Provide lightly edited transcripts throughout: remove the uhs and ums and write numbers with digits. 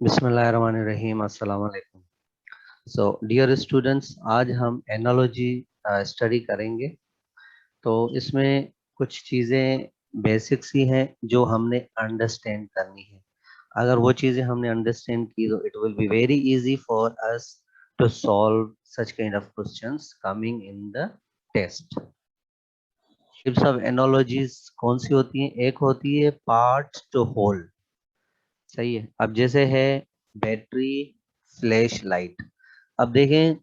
बिस्मिल्लाहिर्रहमानिर्रहीम, अस्सलाम वालेकुम। सो डियर स्टूडेंट्स, आज हम एनालॉजी स्टडी करेंगे। तो इसमें कुछ चीज़ें बेसिक्स ही हैं जो हमने अंडरस्टैंड करनी है। अगर वो चीज़ें हमने अंडरस्टैंड की तो it will be very easy for us to solve such kind of questions coming in the test. Types of analogies कौन सी होती हैं? एक होती है पार्ट टू होल। सही है। अब जैसे है बैटरी, फ्लैश लाइट। अब देखें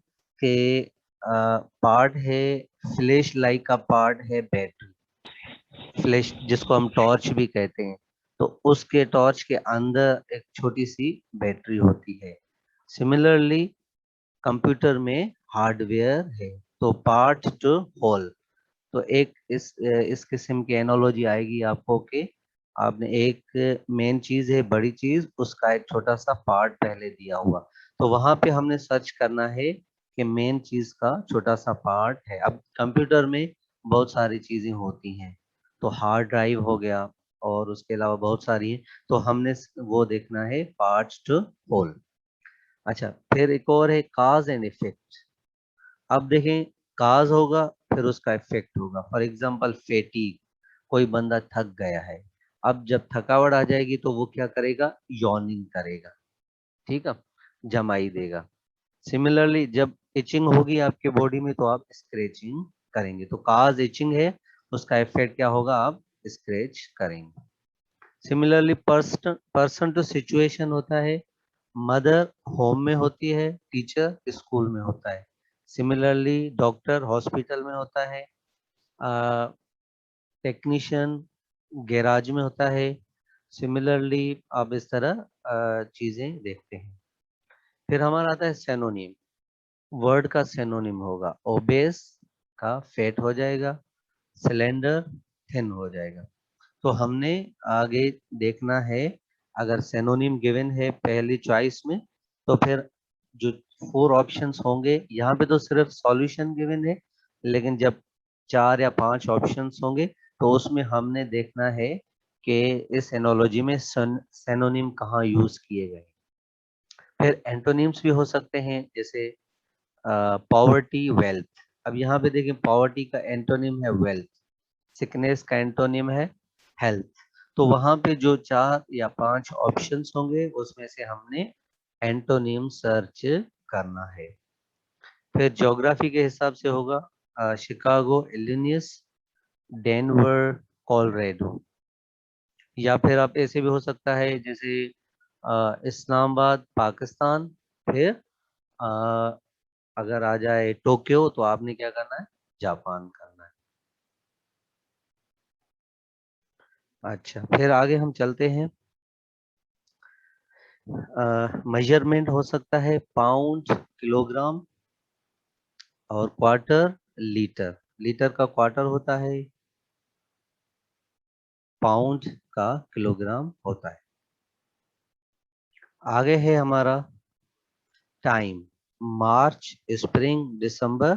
कि पार्ट है फ्लैश लाइट का, पार्ट है बैटरी। फ्लैश जिसको हम टॉर्च भी कहते हैं, तो उसके टॉर्च के अंदर एक छोटी सी बैटरी होती है। सिमिलरली कंप्यूटर में हार्डवेयर है। तो पार्ट टू होल। तो एक इस किस्म की एनोलॉजी आएगी आपको कि आपने एक मेन चीज है, बड़ी चीज, उसका एक छोटा सा पार्ट पहले दिया हुआ, तो वहां पे हमने सर्च करना है कि मेन चीज का छोटा सा पार्ट है। अब कंप्यूटर में बहुत सारी चीजें होती हैं, तो हार्ड ड्राइव हो गया और उसके अलावा बहुत सारी हैं, तो हमने वो देखना है पार्ट्स टू होल। अच्छा, फिर एक और है काज एंड इफेक्ट। अब देखें, काज होगा फिर उसका इफेक्ट होगा। फॉर एग्जाम्पल फैटीग, कोई बंदा थक गया है। अब जब थकावट आ जाएगी तो वो क्या करेगा? यॉर्निंग करेगा, ठीक है, जमाई देगा। सिमिलरली जब इचिंग होगी आपके बॉडी में तो आप स्क्रेचिंग करेंगे। तो काज इचिंग है, उसका इफेक्ट क्या होगा? आप स्क्रेच करेंगे। Similarly person person to situation होता है। मदर होम में होती है, टीचर स्कूल में होता है। सिमिलरली डॉक्टर हॉस्पिटल में होता है, टेक्नीशियन गैराज में होता है। सिमिलरली आप इस तरह चीजें देखते हैं। फिर हमारा आता है सेनोनिम। वर्ड का सेनोनिम होगा ओबेस का फैट हो जाएगा, सिलेंडर थिन हो जाएगा। तो हमने आगे देखना है, अगर सेनोनिम गिवन है पहली चॉइस में, तो फिर जो 4 ऑप्शंस होंगे, यहाँ पे तो सिर्फ सॉल्यूशन गिवन है, लेकिन जब 4 या 5 ऑप्शंस होंगे तो उसमें हमने देखना है कि इस एनोलॉजी में सेनोनिम कहाँ यूज किए गए। फिर एंटोनिम्स भी हो सकते हैं, जैसे पॉवर्टी, वेल्थ। अब यहाँ पे देखें, पॉवर्टी का एंटोनिम है वेल्थ, सिकनेस का एंटोनिम है हेल्थ। तो वहां पे जो 4 या 5 ऑप्शंस होंगे उसमें से हमने एंटोनिम सर्च करना है। फिर ज्योग्राफी के हिसाब से होगा शिकागो इलिनियस, डेनवर कोलोराडो। या फिर आप ऐसे भी हो सकता है जैसे इस्लामाबाद पाकिस्तान। फिर अ, अगर आ जाए टोक्यो तो आपने क्या करना है? जापान करना है। अच्छा, फिर आगे हम चलते हैं। मेजरमेंट हो सकता है पाउंड, किलोग्राम, और क्वार्टर, लीटर। लीटर का क्वार्टर होता है, पाउंड का किलोग्राम होता है। आगे है हमारा टाइम। मार्च, स्प्रिंग, दिसंबर,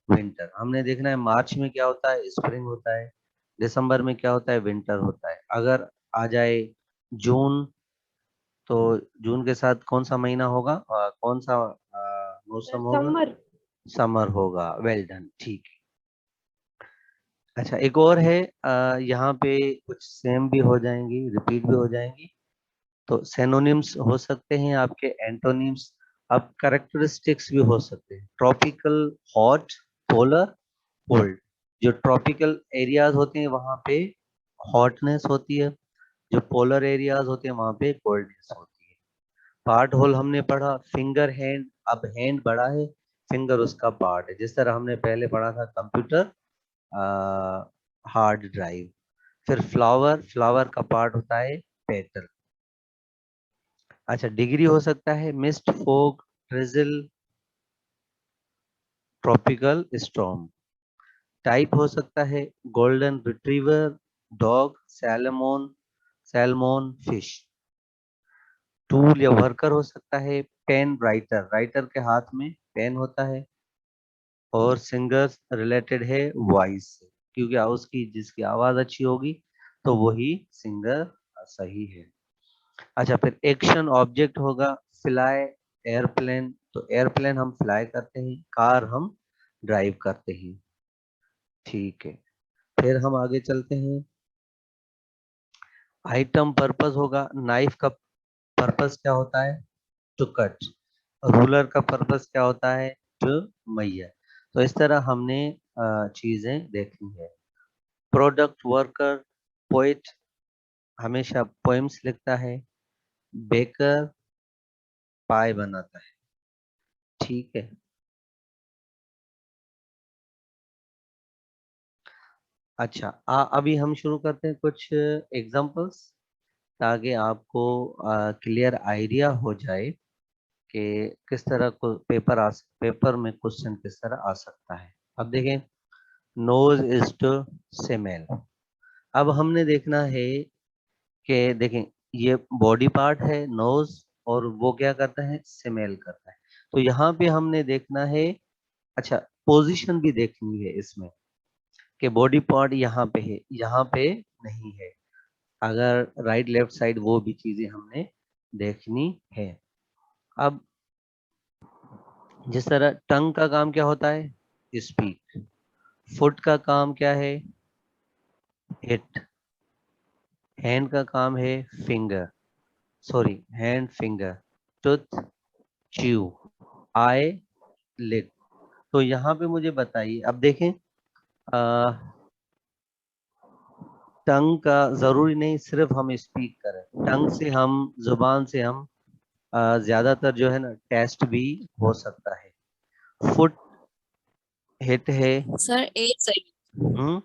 विंटर। हमने देखना है मार्च में क्या होता है? स्प्रिंग होता है। दिसंबर में क्या होता है? विंटर होता है। अगर आ जाए जून, तो जून के साथ कौन सा महीना होगा? कौन सा मौसम होगा? समर। समर होगा। वेल डन, ठीक है। अच्छा, एक और है, यहाँ पे कुछ सेम भी हो जाएंगी, रिपीट भी हो जाएंगी। तो सेनोनिम्स हो सकते हैं आपके, एंटोनिम्स। अब करेक्टरिस्टिक्स भी हो सकते हैं। Tropical, hot, polar, cold. जो ट्रॉपिकल एरियाज होते हैं वहां पे हॉटनेस होती है, जो पोलर एरियाज होते हैं वहां पे कोल्डनेस होती है। पार्ट होल हमने पढ़ा, फिंगर हैंड। अब हैंड बड़ा है, फिंगर उसका पार्ट है, जिस तरह हमने पहले पढ़ा था कंप्यूटर, हार्ड ड्राइव। फिर फ्लावर, फ्लावर का पार्ट होता है पेटल। अच्छा, डिग्री हो सकता है mist, fog, drizzle, tropical storm. Type हो सकता है golden retriever, dog, salmon, salmon fish. Tool या वर्कर हो सकता है पेन, राइटर, राइटर के हाथ में पेन होता है। और सिंगर्स रिलेटेड है वॉइस से, क्योंकि उसकी जिसकी आवाज अच्छी होगी तो वही सिंगर सही है। अच्छा, फिर एक्शन ऑब्जेक्ट होगा फ्लाई, एयरप्लेन, तो एयरप्लेन हम फ्लाई करते हैं, कार हम ड्राइव करते हैं। ठीक है, फिर हम आगे चलते हैं। आइटम पर्पस होगा, नाइफ का पर्पस क्या होता है, टू कट। रूलर का पर्पस क्या होता है, टू मैयर। तो इस तरह हमने चीजें देखी है। प्रोडक्ट वर्कर, पोइट हमेशा पोएम्स लिखता है, बेकर पाई बनाता है। ठीक है, अच्छा अभी हम शुरू करते हैं कुछ एग्जांपल्स, ताकि आपको क्लियर आइडिया हो जाए कि किस तरह को पेपर में क्वेश्चन किस तरह आ सकता है। अब देखें, नोज इज टू स्मेल। अब हमने देखना है कि देखें, ये बॉडी पार्ट है नोज, और वो क्या करता है, स्मेल करता है। तो यहाँ पे हमने देखना है, अच्छा पोजीशन भी देखनी है इसमें, कि बॉडी पार्ट यहाँ पे है, यहाँ पे नहीं है। अगर राइट लेफ्ट साइड वो भी चीजें हमने देखनी है। अब जिस तरह टंग का काम क्या होता है, स्पीक। फुट का काम क्या है, हिट। हैंड का काम है finger, sorry hand finger. Tooth, chew. Eye, lick. तो यहाँ पे मुझे बताइए, अब देखें, टंग का जरूरी नहीं सिर्फ हम स्पीक करें, टंग से हम, जुबान से हम ज्यादातर जो है ना टेस्ट भी हो सकता है। फुट, हिट है। सर ए सही। हम्म,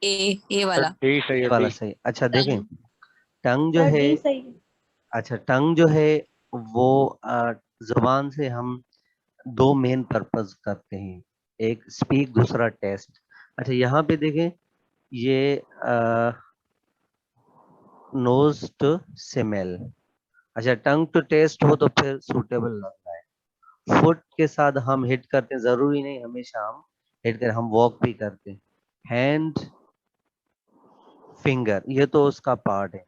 ए वाला। डी सही ये है, वाला डी। सही। अच्छा देखें, टंग। टंग जो सर है, डी सही है। अच्छा टंग जो है वो जुबान से हम दो मेन पर्पस करते हैं, एक स्पीक, दूसरा टेस्ट। अच्छा यहाँ पे देखें, ये नोज टू स्मेल। अच्छा टंग टू टेस्ट हो तो फिर सूटेबल लग रहा है। फुट के साथ हम हिट करते हैं, जरूरी नहीं हमेशा हम हिट करें, हम वॉक भी करते हैं। हैंड, फिंगर, ये तो उसका पार्ट है।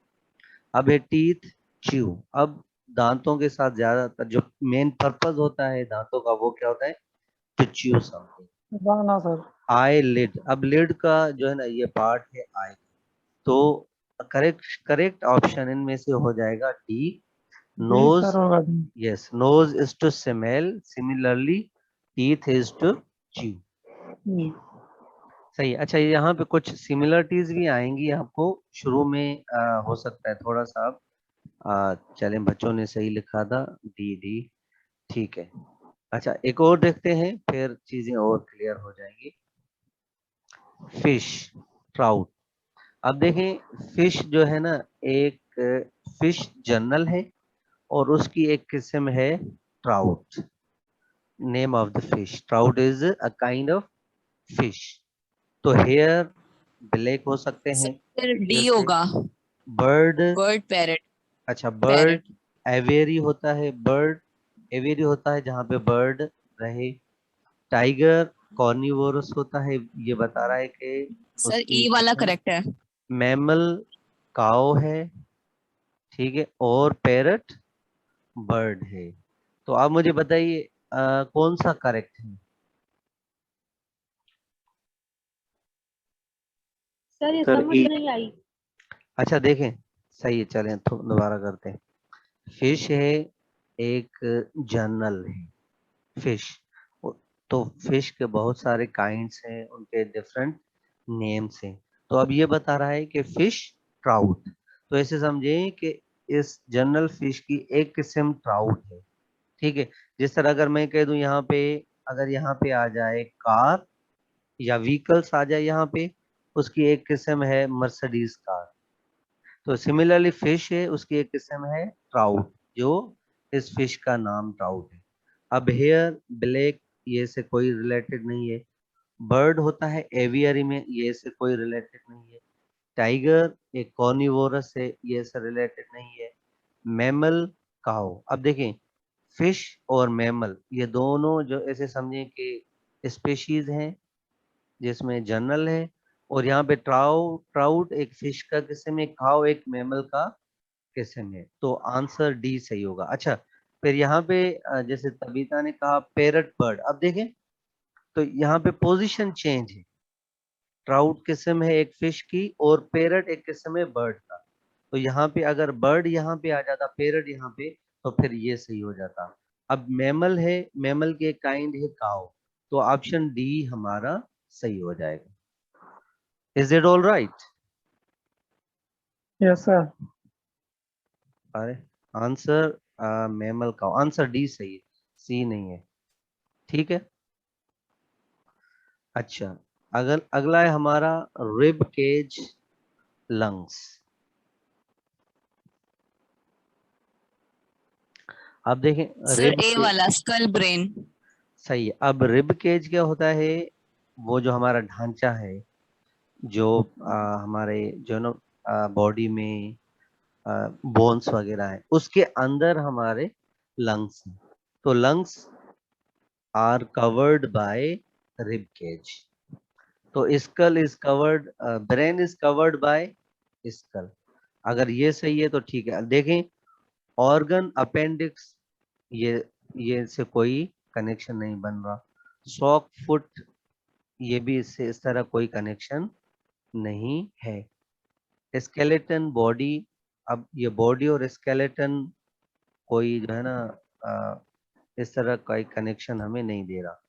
अब है टीथ, च्यू। अब दांतों के साथ ज्यादातर जो मेन पर्पस होता है दांतों का, वो क्या होता है, टू च्यू समथिंग। ना सर। आई लिड, अब लिड का जो है ना ये पार्ट है आई। तो करेक्ट करेक्ट ऑप्शन इनमें से हो जाएगा डी, डी नोज। सर होगा, D. Yes, nose is to smell, similarly teeth is to chew. सही। अच्छा यहाँ पे कुछ सिमिलरिटीज भी आएंगी आपको शुरू में, हो सकता है थोड़ा सा आप चलें, बच्चों ने सही लिखा था, डी डी। ठीक है, अच्छा एक और देखते हैं, फिर चीजें और क्लियर हो जाएंगी। Fish, trout. अब देखें, फिश जो है ना, एक फिश जनरल है, और उसकी एक किस्म है trout. Name of the fish, trout is a kind of fish. तो हेयर ब्लैक हो सकते हैं, सर डी जैसे होगा। बर्ड। Bird, parrot. अच्छा बर्ड पैरट। एवेरी होता है, बर्ड एवेरी होता है जहाँ पे बर्ड रहे। टाइगर कॉर्निवोरस होता है, ये बता रहा है कि सर उसकी ई वाला किस्म। करेक्ट है। मैमल काओ है, ठीक है, और पैरट बर्ड है। तो आप मुझे बताइए कौन सा करेक्ट है। सर ये सर समझ ई। नहीं आई। अच्छा देखें, सही है, चलें तो दोबारा करते हैं। फिश है, एक जनरल है फिश। तो फिश के बहुत सारे काइंड्स हैं, उनके डिफरेंट नेम्स हैं। तो अब ये बता रहा है कि फिश ट्राउट, तो ऐसे समझें कि इस जनरल फिश की एक किस्म ट्राउट है। ठीक है, जिस तरह अगर मैं कह दूं यहाँ पे, अगर यहाँ पे आ जाए कार या व्हीकल्स आ जाए यहाँ पे, उसकी एक किस्म है मर्सिडीज कार। तो सिमिलरली फिश है, उसकी एक किस्म है ट्राउट, जो इस फिश का नाम ट्राउट है। अब हेयर ब्लैक, ये से कोई रिलेटेड नहीं है। बर्ड होता है एवियरी में, ये से कोई रिलेटेड नहीं है। टाइगर एक कॉर्निवोरस है, ये से रिलेटेड नहीं है। मैमल काओ। अब देखें, फिश और मैमल ये दोनों जो ऐसे समझें कि स्पेशीज हैं, जिसमें जनरल है, और यहाँ पे ट्राउट एक फिश का किस्म है, खाओ एक मैमल का किस्म है, तो आंसर डी सही होगा। अच्छा, फिर यहाँ पे जैसे तबीता ने कहा पैरट बर्ड, अब देखें तो यहाँ पे पोजीशन चेंज है। ट्राउट किस्म है एक फिश की और पैरट एक किस्म है बर्ड का। तो यहाँ पे अगर बर्ड यहाँ पे आ जाता, पैरट यहाँ पे, तो फिर ये सही हो जाता। अब मैमल है, मैमल के काइंड है काऊ, तो ऑप्शन डी हमारा सही हो जाएगा। Is it all right? Yes sir. अरे आंसर मैमल काऊ, आंसर डी सही है, सी नहीं है। ठीक है। अच्छा, अगर अगला है हमारा रिब केज लंग्स। अब देखें सर रिब ए वाला स्कल ब्रेन। सही है। अब रिब केज क्या होता है? वो जो हमारा ढांचा है, जो हमारे जो ना बॉडी में बोन्स वगैरह है, उसके अंदर हमारे लंग्स हैं। तो lungs are covered by rib cage. तो skull is covered, brain is covered by skull. अगर ये सही है तो ठीक है। देखें ऑर्गन अपेंडिक्स, ये से कोई कनेक्शन नहीं बन रहा। सॉक फुट, ये भी इससे इस तरह कोई कनेक्शन नहीं है। स्केलेटन बॉडी, अब ये बॉडी और स्केलेटन कोई जो है ना इस तरह का कनेक्शन हमें नहीं दे रहा।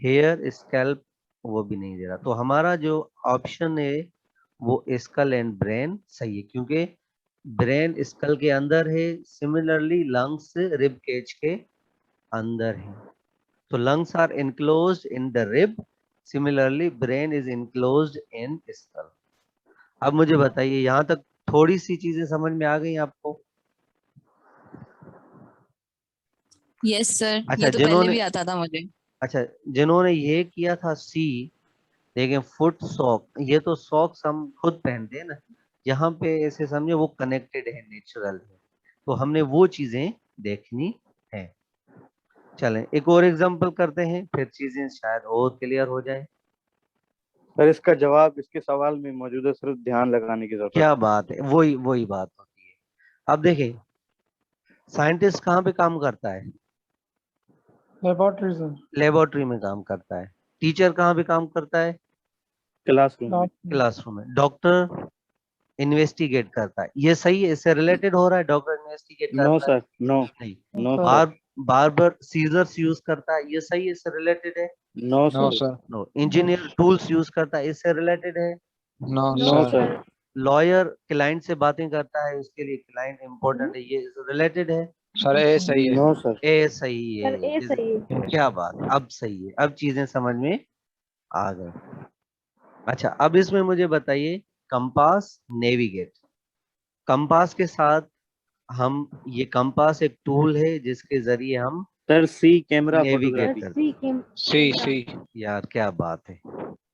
हेयर स्कैल्प, वो भी नहीं दे रहा। तो हमारा जो ऑप्शन है वो स्कल एंड ब्रेन सही है, क्योंकि ब्रेन स्कल के अंदर है, सिमिलरली लंग्स रिब केज के अंदर है। तो lungs are enclosed in the rib, similarly brain is enclosed in skull। अब मुझे बताइए यहाँ तक थोड़ी सी चीजें समझ में आ गई आपको? यस सर, अच्छा, ये तो पहले भी आता था मुझे। अच्छा जिन्होंने ये किया था सी, देखें फुट सॉक, ये तो सॉक्स हम खुद पहनते हैं ना, यहाँ पे ऐसे समझे वो कनेक्टेड है, नेचुरल है। तो हमने वो चीजें देखनी है। चलें एक और एग्जांपल करते हैं, फिर चीजें शायद और क्लियर हो जाए। सर इसका जवाब इसके सवाल में मौजूद है, सिर्फ ध्यान लगाने की जरूरत है। क्या बात है, वही वही बात होती है। अब देखें साइंटिस्ट कहाँ पे काम करता है? Laboratory sir. लेबोरेटरी में काम करता है। टीचर कहाँ पे काम करता है? क्लासरूम में। क्लासरूम में। डॉक्टर इन्वेस्टिगेट करता है। ये सही है, इससे रिलेटेड हो रहा है, डॉक्टर इन्वेस्टिगेट नो करता है? सर, नो नहीं। No sir. Sir, barber scissors use करता है, ये सही है, इससे रिलेटेड है? No no sir, sir. No. Engineer tools use करता है, इससे रिलेटेड है? No no sir. Sir, lawyer client से बातें करता है, उसके लिए क्लाइंट इंपॉर्टेंट है, ये रिलेटेड है? सर ए सही है। नो सर, ए सही है। सर ए सही है। क्या बात, अब सही है, अब चीजें समझ में आ गई। अच्छा, अब इसमें मुझे बताइए कंपास नेविगेट। कंपास के साथ हम, ये कंपास एक टूल है जिसके जरिए हम सर सी कैमरा नेविगेट फोटोग्राफी। करते सी के सी सी। हैं। यार क्या बात है,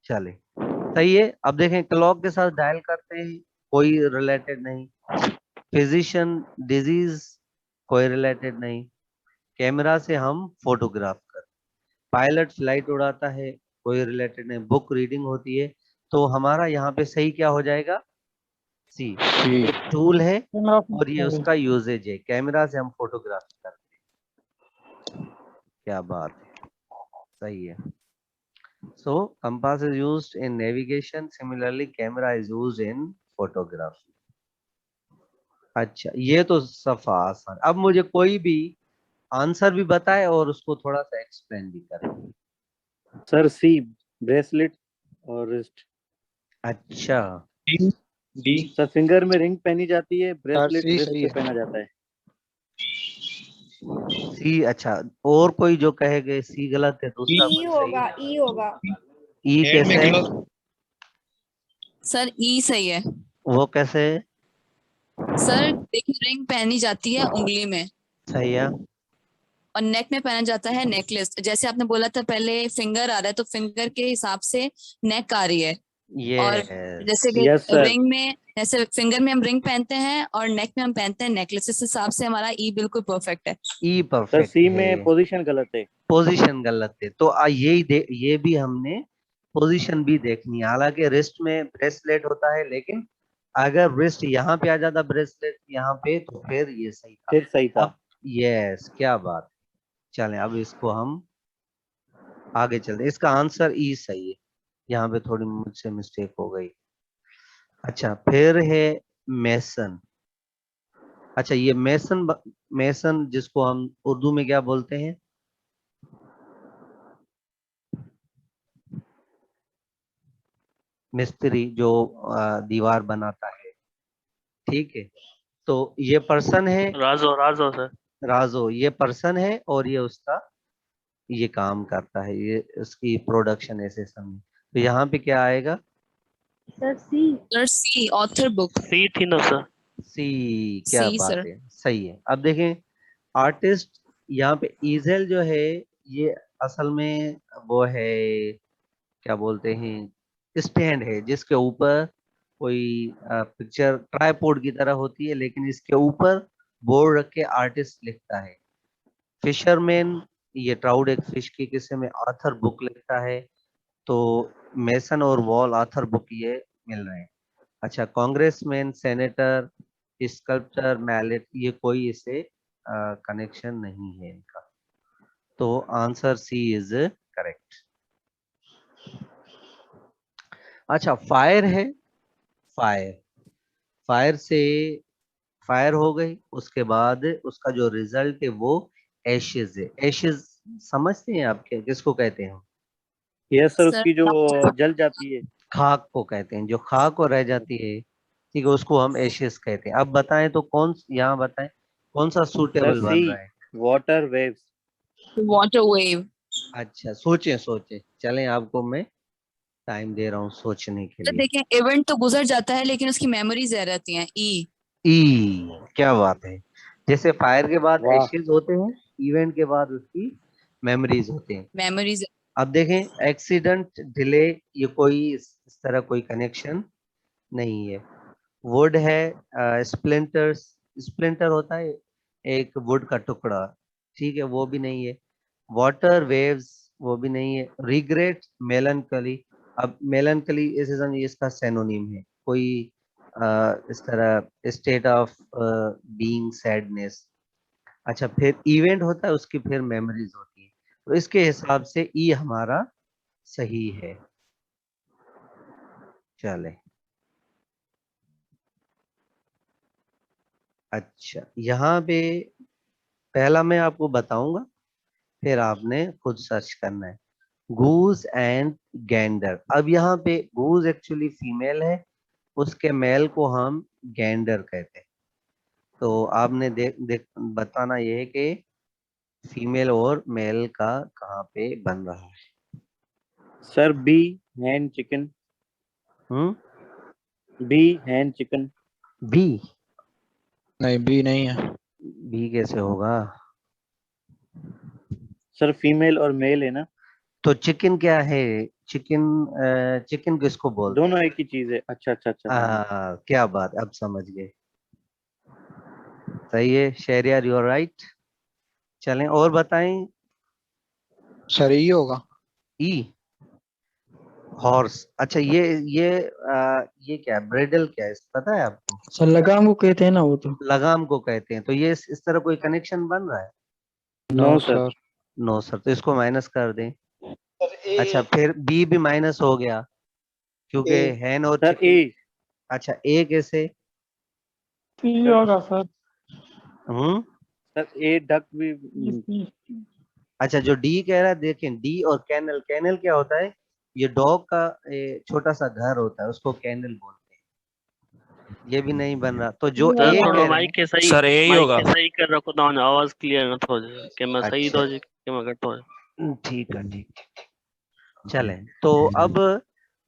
चले सही है। अब देखें क्लॉक के साथ डायल करते हैं, कोई रिलेटेड नहीं। फिजिशियन डिजीज, कोई रिलेटेड नहीं। कैमरा से हम फोटोग्राफ करते, पायलट फ्लाइट उड़ाता है, कोई रिलेटेड नहीं। बुक रीडिंग होती है। तो हमारा यहाँ पे सही क्या हो जाएगा? सी। एक टूल है और ये उसका यूजेज है, कैमरा से हम फोटोग्राफ करते हैं। क्या बात है, सही है। So compass is used in navigation, similarly camera is used in photography. अच्छा, ये तो सफा आसान। अब मुझे कोई भी आंसर भी बताए और उसको थोड़ा सा एक्सप्लेन भी करे। सर सी ब्रेसलेट और रिस्ट। अच्छा, डी। सर फिंगर में रिंग पहनी जाती है, ब्रेसलेट सी रिस्ट सही पे है। पहना जाता है। सी। अच्छा, और कोई जो कहेगा सी गलत है, दूसरा ई कोई सही होगा, है? ई होगा। ई कैसे है? सर ई सही है। वो कैसे है? सर देखिए, रिंग पहनी जाती है उंगली में सही है। और नेक में पहना जाता है नेकलेस। जैसे आपने बोला था पहले फिंगर आ रहा है, तो फिंगर के हिसाब से नेक आ रही है। और ये जैसे कि यस सर, रिंग में, जैसे फिंगर में हम रिंग पहनते हैं और नेक में हम पहनते हैं नेकलेस। इस हिसाब से हमारा ई बिल्कुल परफेक्ट है। ई सर परफेक्ट सी है। में पोजीशन गलत है। पोजीशन गलत है, तो ये भी हमने पोजीशन भी देखनी है। हालांकि रिस्ट में ब्रेसलेट होता है, लेकिन अगर ब्रेस्ट यहाँ पे आ जाता, ब्रेसलेट यहाँ पे, तो फिर ये सही था। फिर सही था। अब यस, क्या बात। चलें अब इसको हम आगे चलते हैं। इसका आंसर ई सही है, यहाँ पे थोड़ी मुझसे मिस्टेक हो गई। अच्छा, फिर है मेसन। अच्छा, ये मेसन, मेसन जिसको हम उर्दू में क्या बोलते हैं? मिस्त्री जो दीवार बनाता है, ठीक है। तो ये पर्सन है, राजो राजो सर। राजो, ये पर्सन है और ये उसका ये काम करता है, ये उसकी प्रोडक्शन ऐसे समझ। तो यहाँ पे क्या आएगा? सर सी, ऑथर बुक। सी थी ना सर। सी, क्या सी बात सर। है, सही है। अब देखें, आर्टिस्ट यहाँ पे ईजेल जो है, ये असल में वो है, क्या बोलते हैं, स्टैंड है जिसके ऊपर कोई पिक्चर ट्राइपॉड की तरह होती है, लेकिन इसके ऊपर बोर्ड रख के आर्टिस्ट लिखता है। फिशरमैन, ये ट्राउड एक फिश की किस्म में, आर्थर बुक लिखता है। तो मेसन और वॉल आर्थर बुक ये मिल रहे हैं। अच्छा, कांग्रेसमैन, सेनेटर, स्कल्पचर, मैलेट, ये कोई इसे कनेक्शन नहीं है इनका। तो आंसर सी इज करेक्ट। अच्छा, फायर है, फायर, फायर से फायर हो गई, उसके बाद उसका जो रिजल्ट है वो एशेज है। एशेज समझते हैं आप क्या किसको कहते हैं? यस सर, सर उसकी जो जल जाती है। खाक को कहते हैं, जो खाक को रह जाती है, ठीक है, उसको हम एशेस कहते हैं। अब बताएं तो कौन, यहाँ बताएं कौन सा सर सूटेबल सी, बन रहा है? Water waves. Water wave. अच्छा, सोचें सोचें, चलें आपको मैं टाइम दे रहा हूँ सोचने के तो लिए। देखें, इवेंट तो गुजर जाता है लेकिन उसकी मेमोरीज रह रहती हैं। ई। ई, क्या बात है। जैसे फायर के बाद वाह। एशेज होते हैं, इवेंट के बाद उसकी मेमोरीज होते हैं। मेमोरीज। अब देखें, एक्सीडेंट, डिले, ये कोई इस तरह कोई कनेक्शन नहीं है। वुड है, स्प्लिंटर्स, स्प्लिंटर होता है एक वुड का टुकड़ा, ठीक है, वो भी नहीं है। वाटर वेव्स, वो भी नहीं है। रिग्रेट, मेलनकली, अब मेलनकली इसे समझिए इसका सेनोनिम है, कोई इस तरह स्टेट ऑफ बीइंग सैडनेस। अच्छा, फिर इवेंट होता है, उसकी फिर मेमोरीज होती है। तो इसके हिसाब से ई हमारा सही है। चले, अच्छा, यहाँ पे पहला मैं आपको बताऊंगा, फिर आपने खुद सर्च करना है। गूज एंड गैंडर। अब यहाँ पे गूज एक्चुअली फीमेल है, उसके मेल को हम गैंडर कहते हैं। तो आपने देख देख बताना ये है कि फीमेल और मेल का कहाँ पे बन रहा है। सर बी, हैन चिकन। बी, हैन चिकन। बी, नहीं बी नहीं है। बी कैसे होगा? सर फीमेल और मेल है ना। तो चिकन क्या है? चिकन, चिकन किसको बोलते हैं? दोनों एक ही चीज है। अच्छा अच्छा अच्छा। क्या बात, अब समझ गए। सही है शहरियार, यू आर राइट। चलें और बताएं। सर ये होगा। ई, हॉर्स। अच्छा, ये क्या ब्रेडल, क्या है पता है आपको? सर लगाम को कहते हैं ना वो तो। लगाम को कहते हैं। तो ये इस तरह कोई कनेक्शन बन रहा है? No no sir. Sir. No sir, तो इसको माइनस कर दें। अच्छा, फिर बी भी माइनस हो गया, क्योंकि हैन और सर ए। चिकन। अच्छा, ए कैसे? सी होगा सर। हम्म। सर ए डक भी। अच्छा, जो डी कह रहा है, देखें, डी और कैनल, कैनल क्या होता है? ये डॉग का छोटा सा घर होता है, उसको कैनल बोलते हैं। ये भी नहीं बन रहा। तो जो सर ए थोड़ा कह रहे माइक हैं, के सही, सर ए ही माइक होगा। के सही कर रखो तो आवाज क्लियर न हो जाए कि मैं सही अच्छा, तो जी कि मैं घट हो जाए। ठीक है, ठीक। चले, तो अब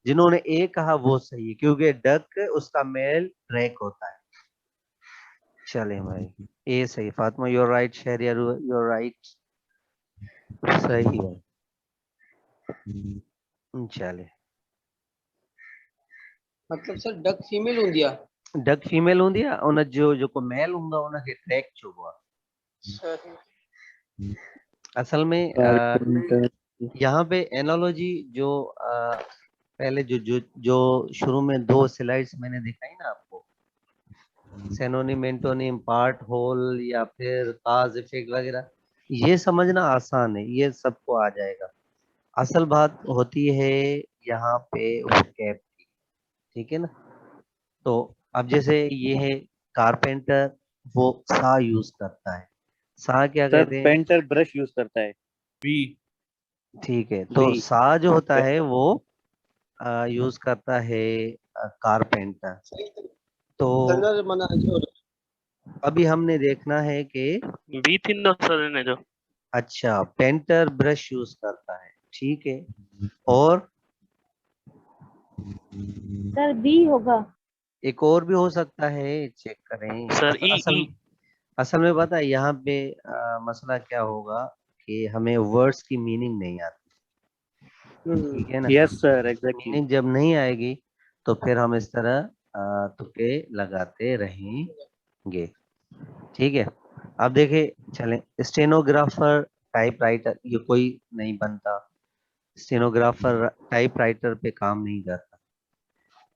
जिन्होंने ए कहा वो सही है, क्योंकि डक उसका मेल ड्रैक होता है। चले भाई, ए सही। Fatima you're right, Shahryar you're right, सही है। चले, मतलब सर डक फीमेल हूंदी आहे। डक फीमेल हूंदी आहे, उन जो जेको मेल हूंदो आहे उनखे ट्रैक चइबो आहे। असल में यहाँ पे एनालॉजी जो पहले जो जो जो शुरू में 2 स्लाइड्स मैंने दिखाई ना आपको, सेनोनिम, एंटोनिम, पार्ट, होल या फिर काज, इफेक्ट वगैरह, ये समझना आसान है, ये सबको आ जाएगा। असल बात होती है यहाँ पे vocab की, ठीक है ना। तो अब जैसे ये है कारपेंटर, वो सा यूज करता है। सा क्या सर कहते हैं? पेंटर ब्रश यूज करता है। वी। ठीक है, तो वी। सा जो होता है वो यूज करता है कारपेंटर। तो रनर मना जो अभी हमने देखना है कि बी थी ना सर ने जो। अच्छा पेंटर ब्रश यूज करता है, ठीक है। और सर बी होगा। एक और भी हो सकता है, चेक करें। सर ई असल ई। असल में पता है यहाँ पे मसला क्या होगा कि हमें वर्ड्स की मीनिंग नहीं आती, ठीक है ना। Yes sir exactly. मीनिंग जब नहीं आएगी तो फिर हम इस तरह तुक्के लगाते रहेंगे, ठीक है। अब देखे चलें, स्टेनोग्राफर, टाइपराइटर, ये कोई नहीं बनता। स्टेनोग्राफर टाइपराइटर पे काम नहीं करता।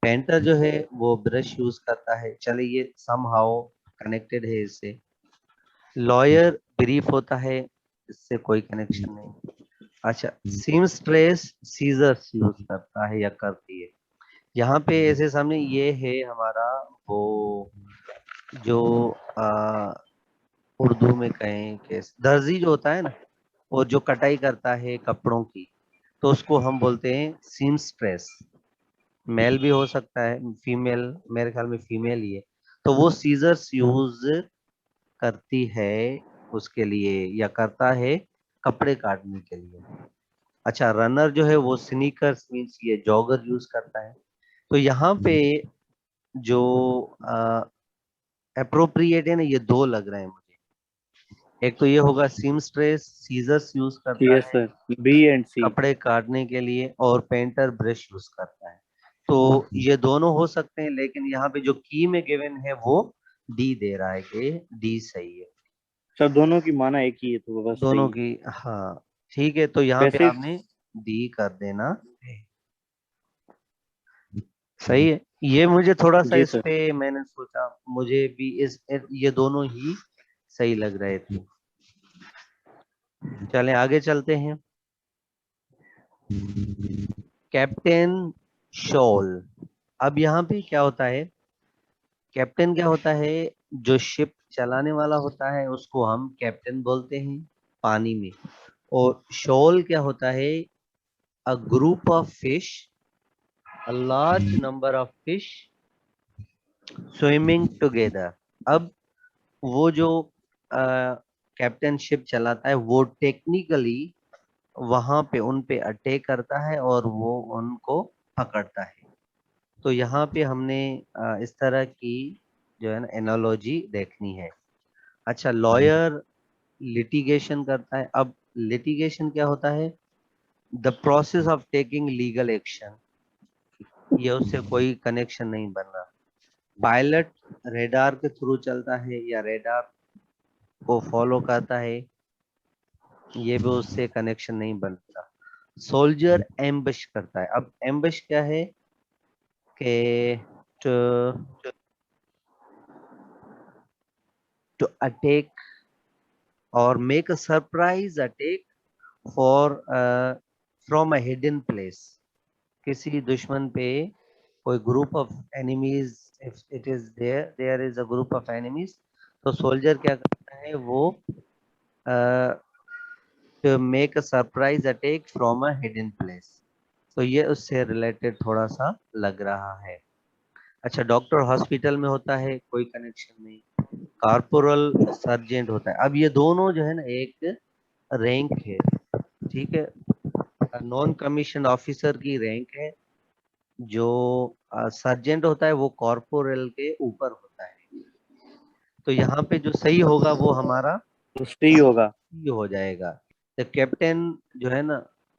पेंटर जो है वो ब्रश यूज करता है, चले ये समहाउ कनेक्टेड है इससे। लॉयर ब्रीफ होता है, इससे कोई कनेक्शन नहीं। अच्छा, सीमस्ट्रेस सीजर्स यूज करता है या करती है। यहाँ पे ऐसे सामने ये है हमारा वो जो उर्दू में कहें कि दर्जी जो होता है ना, वो जो कटाई करता है कपड़ों की, तो उसको हम बोलते हैं सीमस्ट्रेस। मेल भी हो सकता है, फीमेल, मेरे ख्याल में फीमेल ही है। तो वो सीजर्स यूज करती है उसके लिए या करता है कपड़े काटने के लिए। अच्छा, रनर जो है वो स्नीकर्स मींस ये जॉगर यूज करता है। तो यहाँ पे जो अप्रोप्रिएट है ना, ये दो लग रहे हैं मुझे। एक तो ये होगा सीमस्ट्रेस सीजर्स यूज करता यस है सर बी एंड सी। कपड़े काटने के लिए, और पेंटर ब्रश यूज करता है। तो ये दोनों हो सकते हैं, लेकिन यहाँ पे जो की में गिवन है वो डी दे रहा है कि डी सही है। सर दोनों की माना एक ही है तो बस दोनों सही है। की, हाँ ठीक है, तो यहाँ पे वैसे आपने डी कर देना है। सही है। ये मुझे थोड़ा सा जी इस सर। पे मैंने सोचा, मुझे भी इस ये दोनों ही सही लग रहे थे। चलें आगे चलते हैं। Captain shawl. अब यहाँ पे क्या होता है, कैप्टन क्या होता है, जो शिप चलाने वाला होता है उसको हम कैप्टन बोलते हैं पानी में। और शॉल क्या होता है, अ group of fish, a large number of fish swimming together. अब वो जो कैप्टन शिप चलाता है वो टेक्निकली वहां पे उन पे अटैक करता है और वो उनको पकड़ता है। तो यहाँ पे हमने इस तरह की जो है ना एनालॉजी देखनी है। अच्छा, लॉयर लिटिगेशन करता है। अब लिटिगेशन क्या होता है, the process of taking legal action, ये उससे कोई कनेक्शन नहीं बन रहा। पायलट रेडार के थ्रू चलता है या रेडार को फॉलो करता है, ये भी उससे कनेक्शन नहीं बनता। सोल्जर एम्बश करता है। अब एम्बश क्या है कि टू अटैक और make a surprise attack for from a hidden place. किसी दुश्मन पे कोई group of enemies, if it is there is a group of enemies, तो सोल्जर क्या करता है, वो to make a surprise attack from a hidden place. तो ये उससे रिलेटेड थोड़ा सा लग रहा है। अच्छा, डॉक्टर हॉस्पिटल में होता है, कोई कनेक्शन नहीं। कारपोरल सर्जेंट होता है। अब ये दोनों जो है ना एक रैंक है, ठीक है। नॉन कमीशन ऑफिसर की रैंक है। जो सर्जेंट होता है वो कॉर्पोरल के ऊपर होता है। तो यहाँ पे जो सही होगा वो हमारा तो सही होगा। ये हो जाएगा। तो कैप्टन जो है ना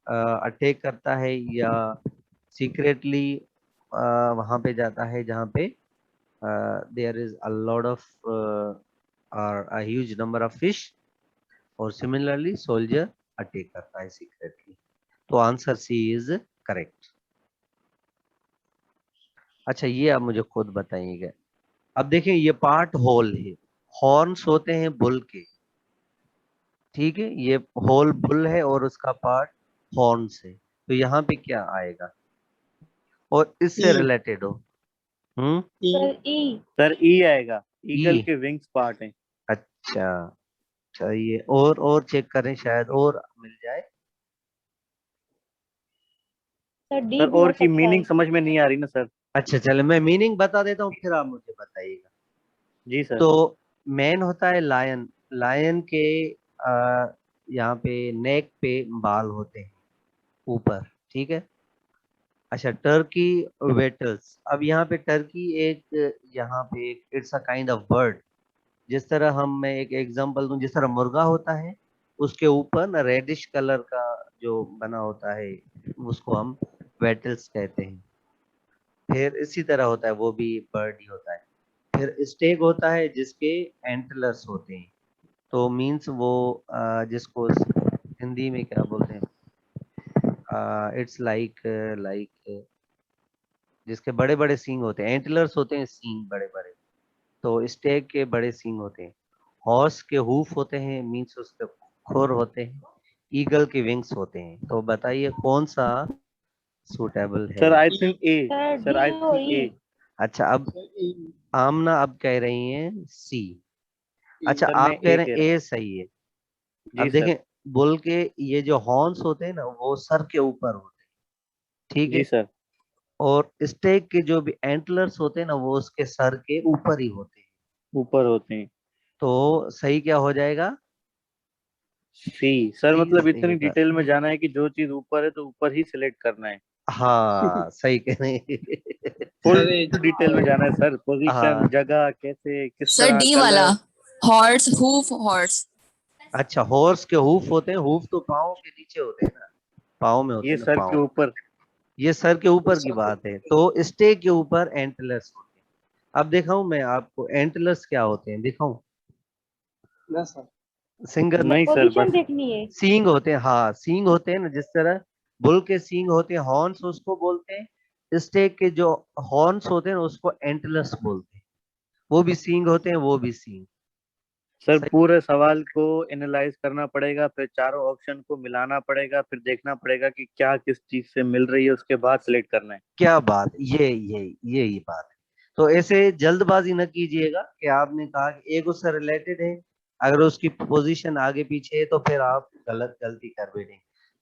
अटैक करता है या सीक्रेटली वहां पे जाता है जहाँ पे there is a lot of और a huge number of fish, और सिमिलरली सोल्जर अटैक करता है सीक्रेटली। तो आंसर सी इज करेक्ट। अच्छा, ये आप मुझे खुद बताइएगा, अब देखें ये पार्ट होल है, हॉर्न्स होते हैं बुल के, ठीक है, ये होल बुल है और उसका पार्ट हॉर्न्स है, तो यहाँ पे क्या आएगा और इससे ई। रिलेटेड हो? ई। सर ई। सर ई आएगा, ईगल ई। के विंग्स पार्ट हैं। अच्छा, चाहिए और चेक करें, शायद और मिल जाए। सर डी सर भी हो और की सकता है। मीनिंग समझ में नहीं आ रही ना सर। अच्छा चले मैं मीनिंग बता देता हूँ, फिर आप मुझे बताइएगा। जी सर। तो मैन होता है लायन, लायन के यहाँ पे नेक पे बाल होते हैं ऊपर, ठीक है। अच्छा, टर्की वेटल्स, अब यहाँ पे टर्की एक, यहाँ पे एक it's a kind of bird. जिस तरह मैं एक एग्जांपल दूं, जिस तरह मुर्गा होता है उसके ऊपर ना रेडिश कलर का जो बना होता है उसको हम वेटल्स कहते हैं। फिर इसी तरह होता है, वो भी बर्ड ही होता है। फिर स्टेग होता है जिसके एंटलर्स होते हैं, तो मींस वो जिसको हिंदी में क्या बोलते हैं, इट्स लाइक लाइक जिसके बड़े बड़े सींग होते हैं, एंटलर्स होते हैं, सींग बड़े बड़े, तो स्टेग के बड़े सींग होते हैं। हॉर्स के हूफ होते हैं, मींस उसके खुर होते हैं। ईगल के विंग्स होते हैं। तो बताइए कौन सा सूटेबल है? Sir I think A. Sir sir D I और थिंक ई। ए। अच्छा, अब आमना अब कह रही हैं सी। अच्छा, सर मैं आप कह ए रहे कह हैं रहा ए हूँ। सही है। जी अब सर। देखें, बुल के ये जो हॉर्न्स होते हैं ना वो सर के ऊपर होते हैं, ठीक जी है। सर। और स्टेग के जो भी एंटलर्स होते हैं ना वो उसके सर के ऊपर ही होते हैं। ऊपर होते हैं। तो सही क्या हो जाएगा? सी। सर सी मतलब सही इतनी होगा। डिटेल में जाना है कि जो चीज ऊपर है तो ऊपर ही सिलेक्ट करना है। हाँ सही कह रहे हैं। फुल अरे डिटेल में जाना है सर, पोजीशन, हाँ, जगह, कैसे, किस सर तरह, डी वाला, कलर। Horse, hoof, horse. अच्छा, हॉर्स के हूफ होते हैं, हूफ तो पाँव के नीचे होते हैं ना, पाँव में होते ये हैं ना सर के पाँव। ऊपर। ये सर के ऊपर की बात है, तो स्टेग के ऊपर एंटलर्स होते हैं। अब दिखाऊं मैं आपको एंटलर्स क्या होते हैं, दिखाऊं? ना सर। सिंगर नहीं सर पोजीशन बस। देखनी है। सींग होते हैं, हाँ सींग होते हैं ना, जिस तरह बुल के सींग होते हैं हॉर्न्स उसको बोलते हैं। स्टेग के जो हॉर्न्स होते हैं उसको एंटलर्स बोलते हैं। वो भी सींग होते हैं, वो भी सींग। सर सही। पूरे सवाल को एनालाइज करना पड़ेगा, फिर चारों ऑप्शन को मिलाना पड़ेगा, फिर देखना पड़ेगा कि क्या किस चीज से मिल रही है, उसके बाद सिलेक्ट करना है। क्या बात, ये बात है। तो ऐसे जल्दबाजी न कीजिएगा कि आपने कहा कि एक उससे रिलेटेड है, अगर उसकी पोजीशन आगे पीछे है तो फिर आप गलती कर बैठेंगे।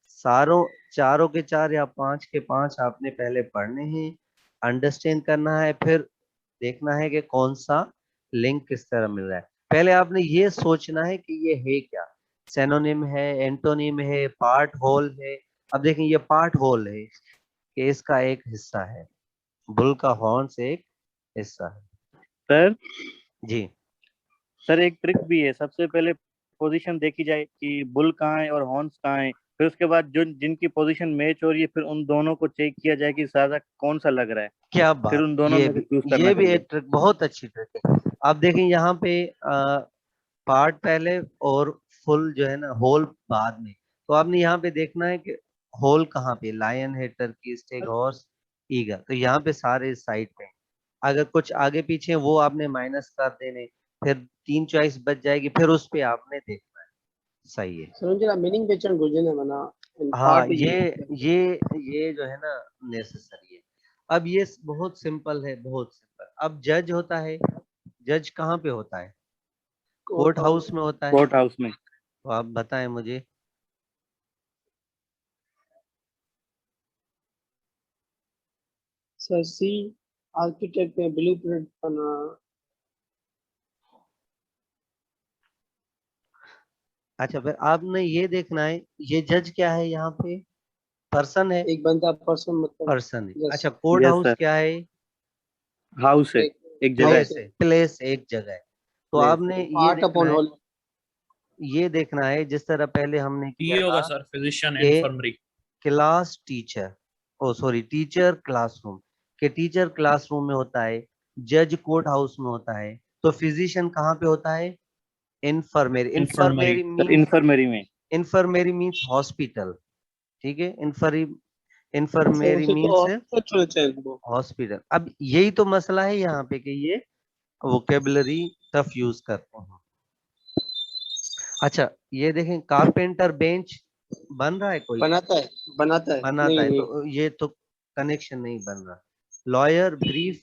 सारों, चारों के चार या पांच के पांच आपने पहले पढ़ने हैं, अंडरस्टैंड करना है, फिर देखना है कि कौन सा लिंक किस तरह मिल रहा है। पहले आपने ये सोचना है कि ये है क्या, सेनोनिम है, एंटोनिम है, पार्ट होल है। अब देखें ये पार्ट होल है कि इसका एक हिस्सा है, बुल का हॉर्न से एक हिस्सा है। सर। जी। सर एक ट्रिक भी है, सबसे पहले पोजीशन देखी जाए कि बुल कहाँ है और हॉर्न्स कहाँ है, फिर उसके बाद जो जिनकी पोजीशन मैच हो रही है फिर उन दोनों को चेक किया जाए कि ज्यादा कौन सा लग रहा है, क्या फिर बात, उन दोनों में से चूज करना ये भी चाहिए। एक ट्रिक, बहुत अच्छी ट्रिक है। अब देखें यहाँ पे पार्ट पहले और फुल जो है ना होल बाद में, तो आपने यहाँ पे देखना है कि होल कहाँ पे, लायन है, टर्की, स्टेग, हॉर्स, ईगल, तो यहाँ पे सारे साइड पे हैं। अगर कुछ आगे पीछे हैं, वो आपने माइनस कर देने, फिर तीन चॉइस बच जाएगी, फिर उस पे आपने देखना है। सही है। सर मीनिंग पहचान गुजरने मना हाँ, पार्ट ये जो है ना नेसेसरी है। अब ये बहुत सिंपल है, बहुत सिंपल। अब जज होता है, जज कहाँ पे होता है? Court court house house. में होता है। कोर्ट हाउस में। तो आप बताएं मुझे। सर सी। आर्किटेक्ट में ब्लूप्रिंट बना। अच्छा, फिर आपने ये देखना है, ये जज क्या है यहाँ पे? पर्सन है, एक बंदा पर्सन मतलब। पर्सन है। यस। अच्छा, कोर्ट यस हाउस सर। क्या है? हाउस है, एक एक जगह है। प्लेस है, प्लेस एक जगह है। तो प्लेस। आपने ये पार्ट देखना अपॉन है, होल। ये देखना है जिस तरह पहले हमने ये किया होगा था सर फिजिशियन कि इन्फर्मरी। क्लास टीचर, ओ सॉरी टीचर क्लासरूम, के टीचर क्लासरूम में होता है, जज कोर्ट हाउस में होता है, तो फिजिशियन कहाँ पे होता है? इन्फर्मेरी। इन्फर्मरी। इन्फर्मेरी सर मीन्स, इन्फर्मरी में। इन्फर्मेरी मीन्स हॉस्पिटल, ठीक है। सर इन्फर्मेरी उसे तो मीन्स ऑफिसर चुना चाहिए वो। हॉस्पिटल। अब यही तो मसला है यहाँ पे कि ये वोकेबलरी टफ यूज करते हैं। अच्छा ये देखें, कारपेंटर बेंच बन रहा है कोई? बनाता है बनाता नहीं है, नहीं तो ये तो कनेक्शन नहीं बन रहा। लॉयर ब्रीफ,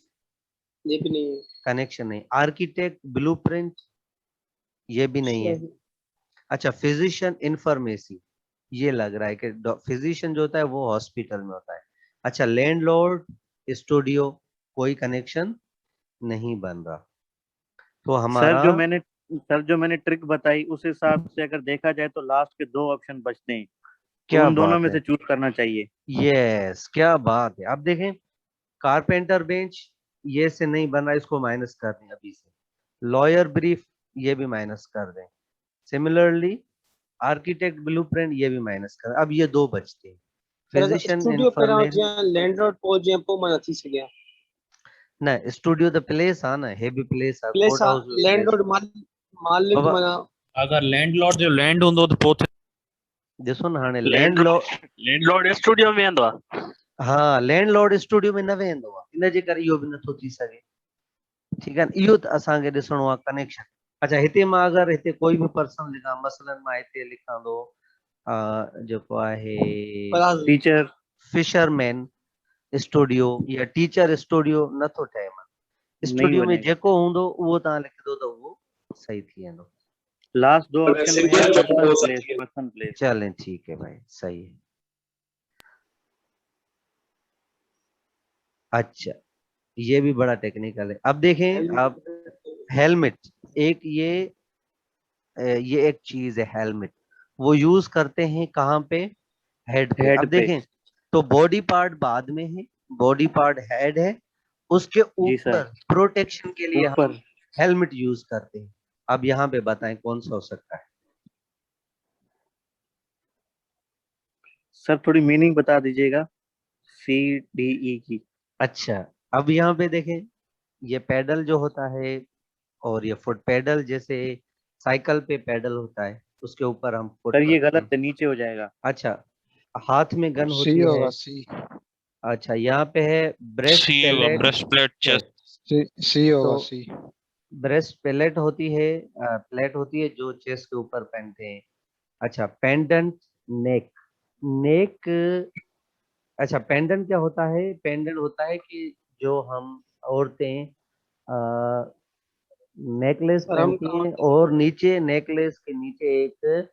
ये भी नहीं है। कनेक्शन नहीं। आर्किटेक्ट ब्लूप्रिंट, ये भी नहीं है। नहीं। अच्छा फिजिशियन इंफॉर्मेसी, ये लग रहा है कि फिजिशियन जो होता है वो हॉस्पिटल में होता है। अच्छा लैंडलॉर्ड स्टूडियो, कोई कनेक्शन नहीं बन रहा। तो हमारा सर जो मैंने ट्रिक बताई उस हिसाब से अगर देखा जाए तो लास्ट के 2 ऑप्शन बचते हैं, तो क्या उन दोनों बात में है, से चूज करना चाहिए। यस क्या बात है। अब देखें कारपेंटर बेंच, ये से नहीं बन रहा, इसको माइनस कर दें अभी से। लॉयर ब्रीफ, ये भी माइनस कर दें। सिमिलरली आर्किटेक्ट ब्लूप्रिंट, ये भी माइनस कर। अब ये 2 बचते हैं। सर अगर फिजिशियन स्टूडियो पे ना इंफॉर्मेशन, ज्યાં लैंडलॉर्ड पहुंच જ્યાં પો મને નથી સગ્યા ना स्टूडियो द प्लेस आना, हेवी प्लेस आ, place court house place. Landlord मालिक बाबा मना अगर लैंडलॉर्ड जो लैंड हूंदो त पोइ ॾिसो न हाणे लैंडलॉर्ड, लैंडलॉर्ड स्टूडियो में वेंदो आहे। हाँ लैंडलॉर्ड स्टूडियो में न वेंदो आहे, इन जे करे इहो बि नथो थी सघे। ठीकु आहे, इहो त असांखे ॾिसणो आहे कनेक्शन। अच्छा हिते मां अगरि हिते कोई बि पर्सन लिखां, मसलन मां हिते लिखां थो जेको आहे फराज टीचर फिशरमैन स्टूडियो या टीचर स्टूडियो, नथो ठहे मन। नहीं स्टूडियो में बनेगा। जेको हूंदो उहो तव्हां लिखंदो त उहो सही थी वेंदो। लास्ट 2 ऑप्शन में है पर्सन प्लेस। चलें ठीक है भाई, सही है। अच्छा ये भी बड़ा टेक्निकल है। अब देखें आप हेलमेट, एक ये एक चीज है हेलमेट, वो यूज करते हैं कहाँ पे? हेड पे। हेड अब पे। देखें तो बॉडी पार्ट बाद में है, बॉडी पार्ट हेड है, उसके जी सर। ऊपर प्रोटेक्शन के लिए ऊपर। हम हेलमेट यूज करते हैं। अब यहाँ पे बताएं कौन सा हो सकता है? सर थोड़ी मीनिंग बता दीजिएगा CDE की। अच्छा अब यहाँ पे देखें, ये पैडल जो होता है और ये फुट पैडल, जैसे साइकिल पे पैडल होता है उसके ऊपर हम फुट सर ये रखते गलत हैं। है, नीचे हो जाएगा। अच्छा हाथ में गन सी होती है। होगा सी। अच्छा यहाँ पे है ब्रेस्ट सी होगा पैलेट, ब्रेस्ट प्लेट चेस्ट। सी होगा तो सी। ब्रेस्ट पैलेट होती है, प्लेट होती है जो चेस्ट के ऊपर पहनते हैं। अच्छा पेंडेंट नेक, नेक, अच्छा पेंडेंट क्या होता है? पेंडेंट होता है कि जो हम औरतें नेकलेस सर हम पहनती हैं और नीचे नेकलेस के नीचे एक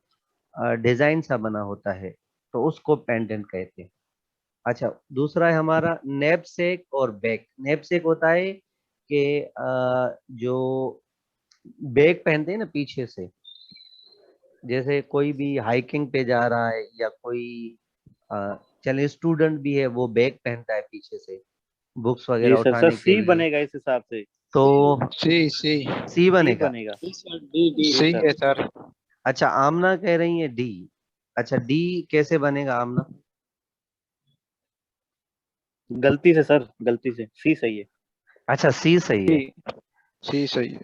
डिजाइन सा बना होता है, तो उसको पेंडेंट कहते हैं। अच्छा दूसरा है हमारा नैपसेक और बैग। नैपसेक होता है कि जो बैग पहनते हैं ना पीछे से, जैसे कोई भी हाइकिंग पे जा रहा है या कोई चलिए स्टूडेंट भी है, वो बैग पहनता है पीछे से बुक्स जी वगैरह सर। उठाने के सी लिए, बनेगा इस हिसाब से। तो सी सी सी सी बनेगा। बनेगा। सर डी डी सी है सर। अच्छा आमना कह रही है डी। अच्छा डी कैसे बनेगा आमना? गलती से सर, गलती से। सी सही है। अच्छा सी सही है। सी सही है।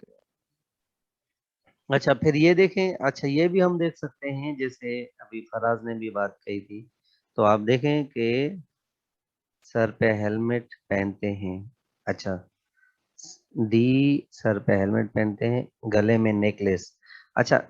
अच्छा फिर ये देखें, अच्छा ये भी हम देख सकते हैं, जैसे अभी फराज ने भी बात कही थी, तो आप देखें कि सर पे हेलमेट पहनते हैं। अच्छा डी सर पे हेलमेट पहनते हैं, गले में नेकलेस। अच्छा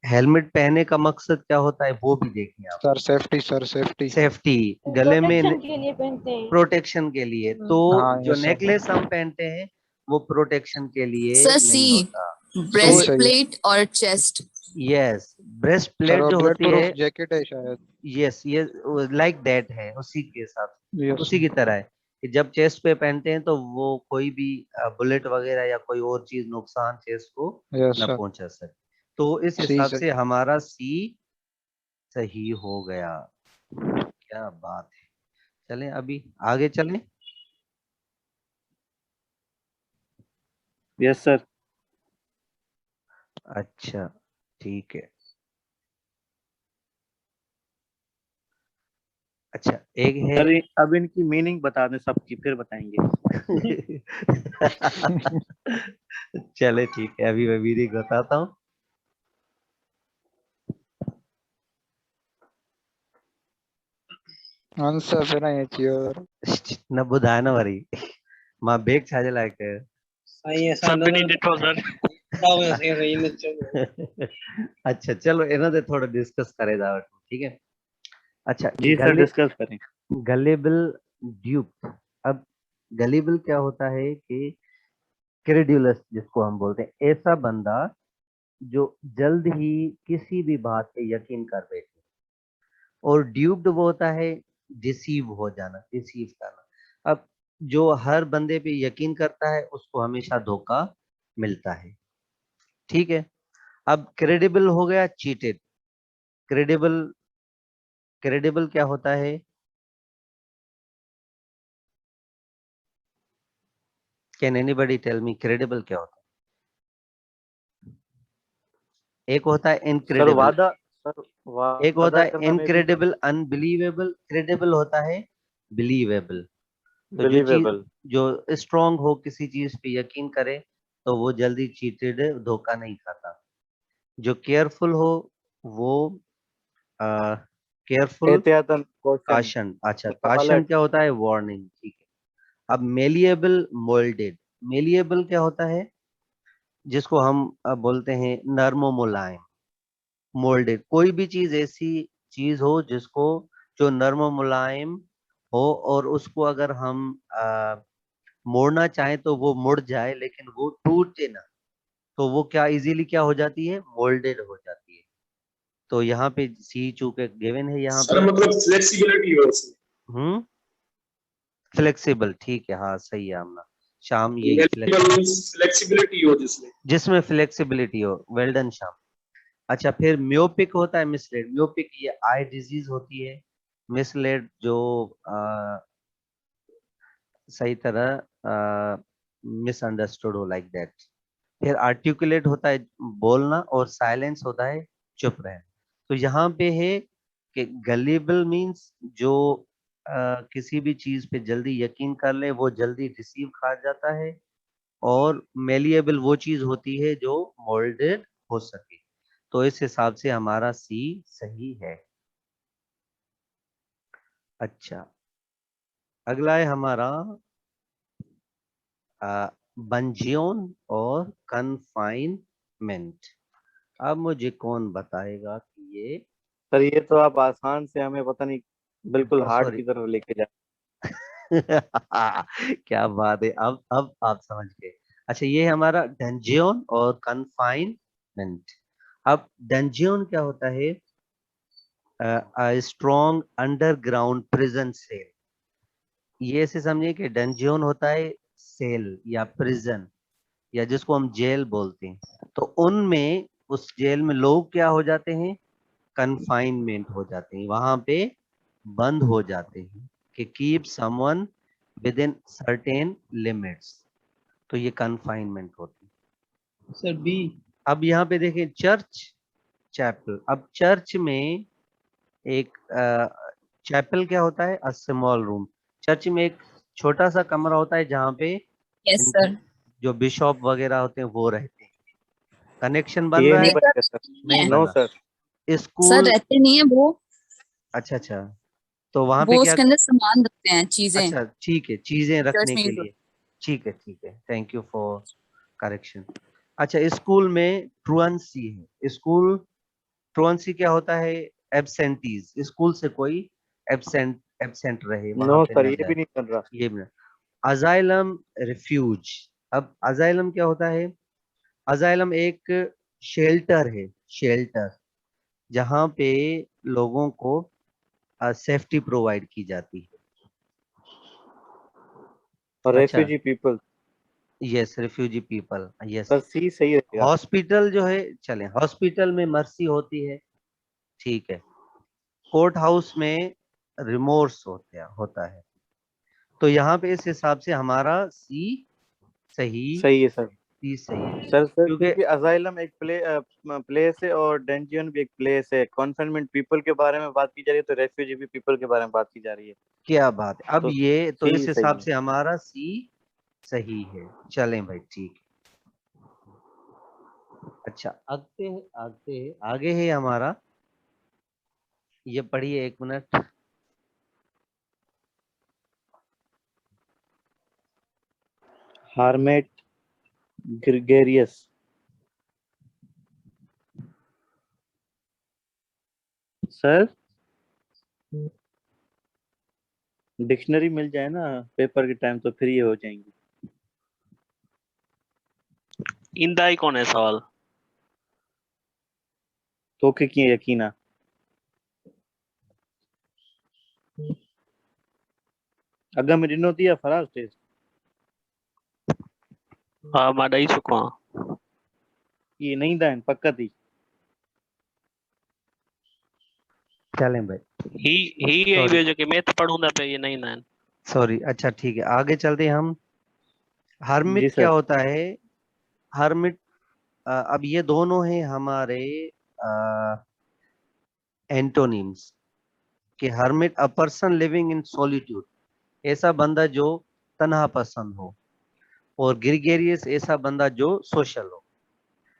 हेलमेट पहनने का मकसद क्या होता है वो भी देखिए आप। Sir safety, sir safety. Safety, गले में प्रोटेक्शन के लिए पहनते हैं। प्रोटेक्शन के लिए। तो हाँ जो यस सर। नेकलेस हम पहनते हैं वो प्रोटेक्शन के लिए सर नहीं सी, होता। ब्रेस्ट सही है। प्लेट और chest. Yes breast sir plate वो जो ब्लड होती है, प्रूफ जैकेट है शायद। यस ये लाइक दैट है, उसी के साथ, यस उसी की तरह है कि जब चेस्ट पे पहनते हैं तो वो कोई भी बुलेट वगैरह या कोई और चीज नुकसान चेस्ट को यस न सर। पहुंचा सके। तो इस सी हिसाब सही। से हमारा सी सही हो गया। क्या बात है। चलें अभी आगे चलें। Yes sir. अच्छा ठीक है। अच्छा एक है सर अब इनकी मीनिंग बता दें सबकी, फिर बताएंगे। चले ठीक है, अभी मैं मीनिंग बताता हूँ। आंसर पे नहीं चाहिए और न ॿुधाए न वरी, मां बेग छाजे लाइ कयो? सही है सर सर भी डिटो सर सही ने चलो अच्छा चलो इन्हों दे थोड़ा डिस्कस करे जाओ ठीक है। अच्छा जी सर डिस्कस करें। गलेबल ड्यूप। अब गलेबल क्या होता है कि क्रेड्यूलस जिसको हम बोलते हैं, ऐसा बंदा जो जल्द ही किसी भी बात पे यकीन कर बैठे। और ड्यूप्ड वो होता है डिसीव हो जाना, डिसीव करना। अब जो हर बंदे पे यकीन करता है उसको हमेशा धोखा मिलता है, ठीक है। अब क्रेडिबल हो गया चीटेड। क्रेडिबल, क्रेडिबल क्या होता है? Can anybody tell me credible क्या होता है? एक होता है सर इनक्रेडिबल, वादा, सर एक होता वादा है करना में भी इनक्रेडिबल अनबिलीवेबल, क्रेडिबल होता है बिलीवेबल। तो जो चीज बिलीवेबल। जो स्ट्रांग हो किसी चीज पे यकीन करे तो वो जल्दी चीटेड, धोखा नहीं खाता। जो केयरफुल हो वो केयरफुल एहतियातन क्वेश्चन काशन। अच्छा काशन अलर्ट। क्या होता है? वार्निंग, ठीक है। अब मेलिएबल मोल्डेड। मेलिएबल क्या होता है? जिसको हम बोलते हैं नर्मो मुलायम। मोल्डेड कोई भी चीज ऐसी चीज हो जिसको, जो नर्म मुलायम हो और उसको अगर हम मोड़ना चाहें तो वो मुड़ जाए लेकिन वो टूटे ना, तो वो क्या इजीली क्या हो जाती है? मोल्डेड हो जाती है। तो यहाँ पे सी चूंकि गिवन है यहाँ सर पे। मतलब फ्लेक्सिबिलिटी हो उसमें। फ्लेक्सिबल, ठीक है, हाँ सही है आमना शाम, यही मेलिएबल मींस फ्लेक्सिबिलिटी हो जिसमें। जिसमें फ्लेक्सिबिलिटी हो। वेल डन शाम। अच्छा फिर म्योपिक होता है मिसलेड। म्योपिक ये आई डिजीज होती है। मिसलेड जो सही तरह मिसअंडरस्टूड हो, लाइक दैट। फिर आर्टिकुलेट होता है बोलना, और साइलेंस होता है चुप रहना। तो यहाँ पे है कि गलीबल मींस जो किसी भी चीज पे जल्दी यकीन कर ले, वो जल्दी रिसीव खा जाता है। और मेलिएबल वो चीज होती है जो मोल्डेड हो सके। तो इस हिसाब से हमारा सी सही है। अच्छा अगला है हमारा बंजियोन और कन्फाइनमेंट। अब मुझे कौन बताएगा कि ये सर ये तो आप आसान से हमें पता नहीं बिल्कुल हार्ड सॉरी की तरफ लेके जा। क्या बात है, अब आप समझ गए। अच्छा ये है हमारा डंजियन और कन्फाइनमेंट। अब डंजियन क्या होता है? Strong underground prison cell. ये ऐसे समझिए कि डंजियन होता है सेल या प्रिजन, या जिसको हम जेल बोलते हैं। तो उनमें, उस जेल में लोग क्या हो जाते हैं? कन्फाइनमेंट हो जाते हैं, वहां पे बंद हो जाते हैं कि keep someone within certain limits. तो ये कन्फाइनमेंट होती है। Sir B. अब यहाँ पे देखें चर्च चैपल। अब चर्च में एक चैपल क्या होता है? A small room. चर्च में एक छोटा सा कमरा होता है जहाँ पे यस सर। जो बिशॉप वगैरह होते हैं वो रहते हैं। कनेक्शन बन ये रहा नहीं नहीं है? सर, बनेगा सर। नहीं नहीं है नो बना। सर। सर, स्कूल, रहते नहीं है वो अच्छा अच्छा, तो वहां पे वो क्या? उसके अंदर सामान रखते हैं, चीजें। अच्छा ठीक है, चीजें चर्च रखने में के use लिए। ठीक है, थैंक यू फॉर करेक्शन। अच्छा स्कूल में ट्रुएंसी है। स्कूल ट्रुएंसी क्या होता है? एब्सेंटीज, स्कूल से कोई एब्सेंट एब्सेंट रहे, वहां नो पे सर न ये भी जाए। नहीं बन रहा। ये भी। Asylum refuse. अब अजाइलम क्या होता है? अजाइलम एक शेल्टर है, शेल्टर जहाँ पे लोगों को सेफ्टी प्रोवाइड की जाती है। और अच्छा refugee people. Yes, refugee people, yes. Sir C सही रहेगा। हॉस्पिटल जो है, चलें हॉस्पिटल में मर्सी होती है, ठीक है। कोर्ट हाउस में रिमोर्स होता है। तो यहाँ पे इस हिसाब से हमारा सी सही, सही है सर। सी सही है। सर क्योंकि क्योंकि अजाइलम एक प्लेस है और डेंजियन भी एक प्लेस है। कॉन्फाइनमेंट पीपल के बारे में बात की जा रही है तो रेफ्यूजी भी पीपल के बारे में बात की जा रही है। क्या बात है, अब तो ये तो सी इस सही हिसाब है। से हमारा सी सही है। चलें भाई ठीक है। अच्छा आगे है हमारा, ये पढ़िए एक मिनट। हार्मेट ग्रेगेरियस। सर डिक्शनरी मिल जाए ना पेपर के टाइम तो फिर ये हो जाएंगी। इंदा ही कौन है सवाल? तो के किए यकीना। अगर मैं डिनो दिया फराज टेस्ट हाँ मां ॾेई चुको आहियां। ये नहीं दाइन पक्का थी। चलें भाई, ही यही सॉरी ॿियो जेके मैथ पढ़ूं था पे ये नहीं ना सॉरी, अच्छा ठीक है, आगे चलते हैं हम। जी हर्मिट सर। क्या होता है? हर्मिट, अब ये दोनों हैं हमारे एंटोनिम्स कि hermit a person living in solitude, ऐसा बंदा जो तन्हा पसंद हो, और ग्रिगेरियस ऐसा बंदा जो सोशल हो।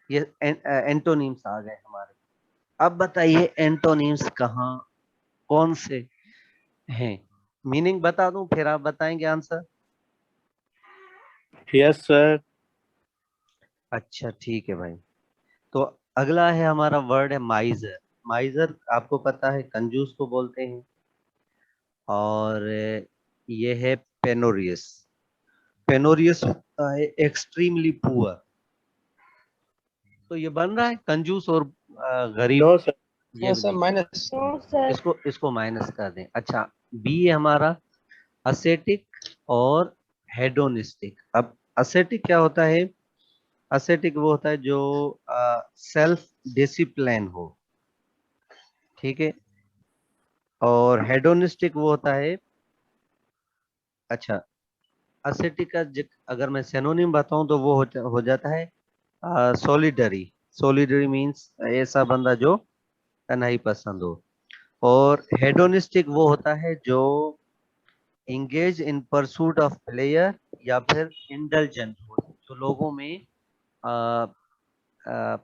ये एंटोनिम्स आ गए हमारे। अब बताइए एंटोनिम्स कहाँ, कौन से हैं? मीनिंग बता दूं फिर आप बताएंगे आंसर। Yes sir. अच्छा ठीक है भाई, तो अगला है हमारा वर्ड है माइजर। माइजर आपको पता है कंजूस को बोलते हैं। और ये है पेनोरियस। पेनोरियस होता है एक्सट्रीमली पुअर। तो ये बन रहा है कंजूस और गरीब। No sir. ये भी सर नहीं, माइनस। No sir. इसको माइनस कर दें। अच्छा, बी है हमारा असेटिक और हेडोनिस्टिक। अब असेटिक क्या होता है? असेटिक वो होता है जो सेल्फ डिसिप्लिन हो, ठीक है। और हेडोनिस्टिक वो होता है, अच्छा, असेटिक का अगर मैं सिनोनिम बताऊं तो वो हो जाता है सॉलिडरी। सॉलिडरी मींस ऐसा बंदा जो तन्हाई पसंद हो। और हेडोनिस्टिक वो होता है जो engage in pursuit of player, या फिर इंडल्जेंट हो, जो लोगों में आ, आ,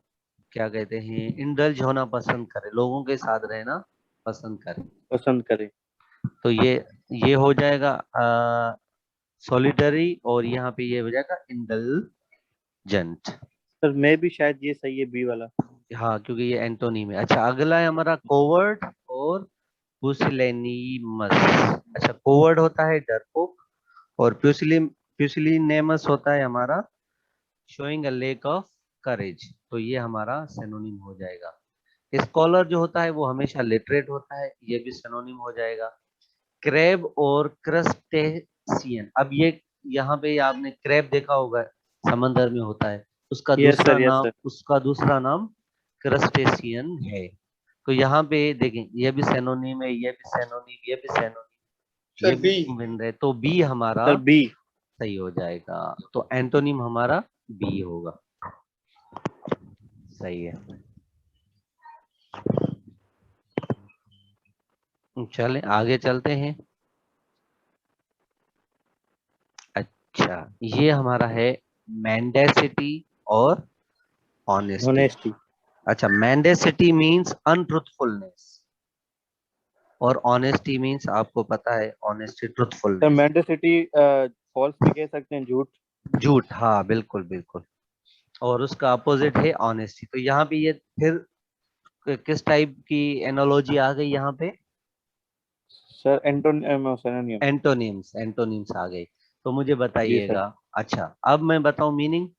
क्या कहते हैं, इंडल्ज होना पसंद करे, लोगों के साथ रहना पसंद करे। पसंद करें। तो ये हो जाएगा सॉलिडरी, और यहाँ पे ये हो जाएगा इंडल्जेंट। सर मैं भी शायद ये सही है बी वाला। हाँ, क्योंकि ये एंटोनीम है। अच्छा, अगला है हमारा कोवर्ट और पुसिलेनिमस। अच्छा, कोवर्ट होता है डरपोक, और पुसिलिनेमस होता है हमारा showing a lake of courage. तो ये हमारा सिनोनिम हो जाएगा। स्कॉलर जो होता है वो हमेशा लिटरेट होता है, ये भी सिनोनिम हो जाएगा। क्रैब और क्रस्टेशियन, अब ये यहाँ पे आपने क्रैब देखा होगा, समंदर में होता है, यस सर यस सर। उसका दूसरा नाम क्रस्टेशियन है। तो यहाँ पे देखें, ये भी सिनोनिम है, ये भी सिनोनिम, ये भी सिनोनिम, ये सर भी बी। बन रहे, तो बी हमारा सर बी। सही हो जाएगा। तो एंटोनिम हमारा बी होगा। सही है। चलें आगे चलते हैं। अच्छा, ये हमारा है मेंडेसिटी और ऑनेस्टी। ऑनेस्टी। अच्छा, मेंडेसिटी मींस अनट्रुथफुलनेस, और ऑनेस्टी मींस आपको पता है ऑनेस्टी, सर ट्रुथफुलनेस। मेंडेसिटी फॉल्स भी कह सकते हैं, झूठ। झूठ, हाँ बिल्कुल बिल्कुल। और उसका अपोजिट है ऑनेस्टी। तो यहाँ पे ये फिर किस टाइप की एनोलॉजी आ गई यहाँ पे? Sir synonym. एंटोनिम्स आ गई। तो मुझे जी सर। बताइएगा। अच्छा, अब मैं बताऊं मीनिंग।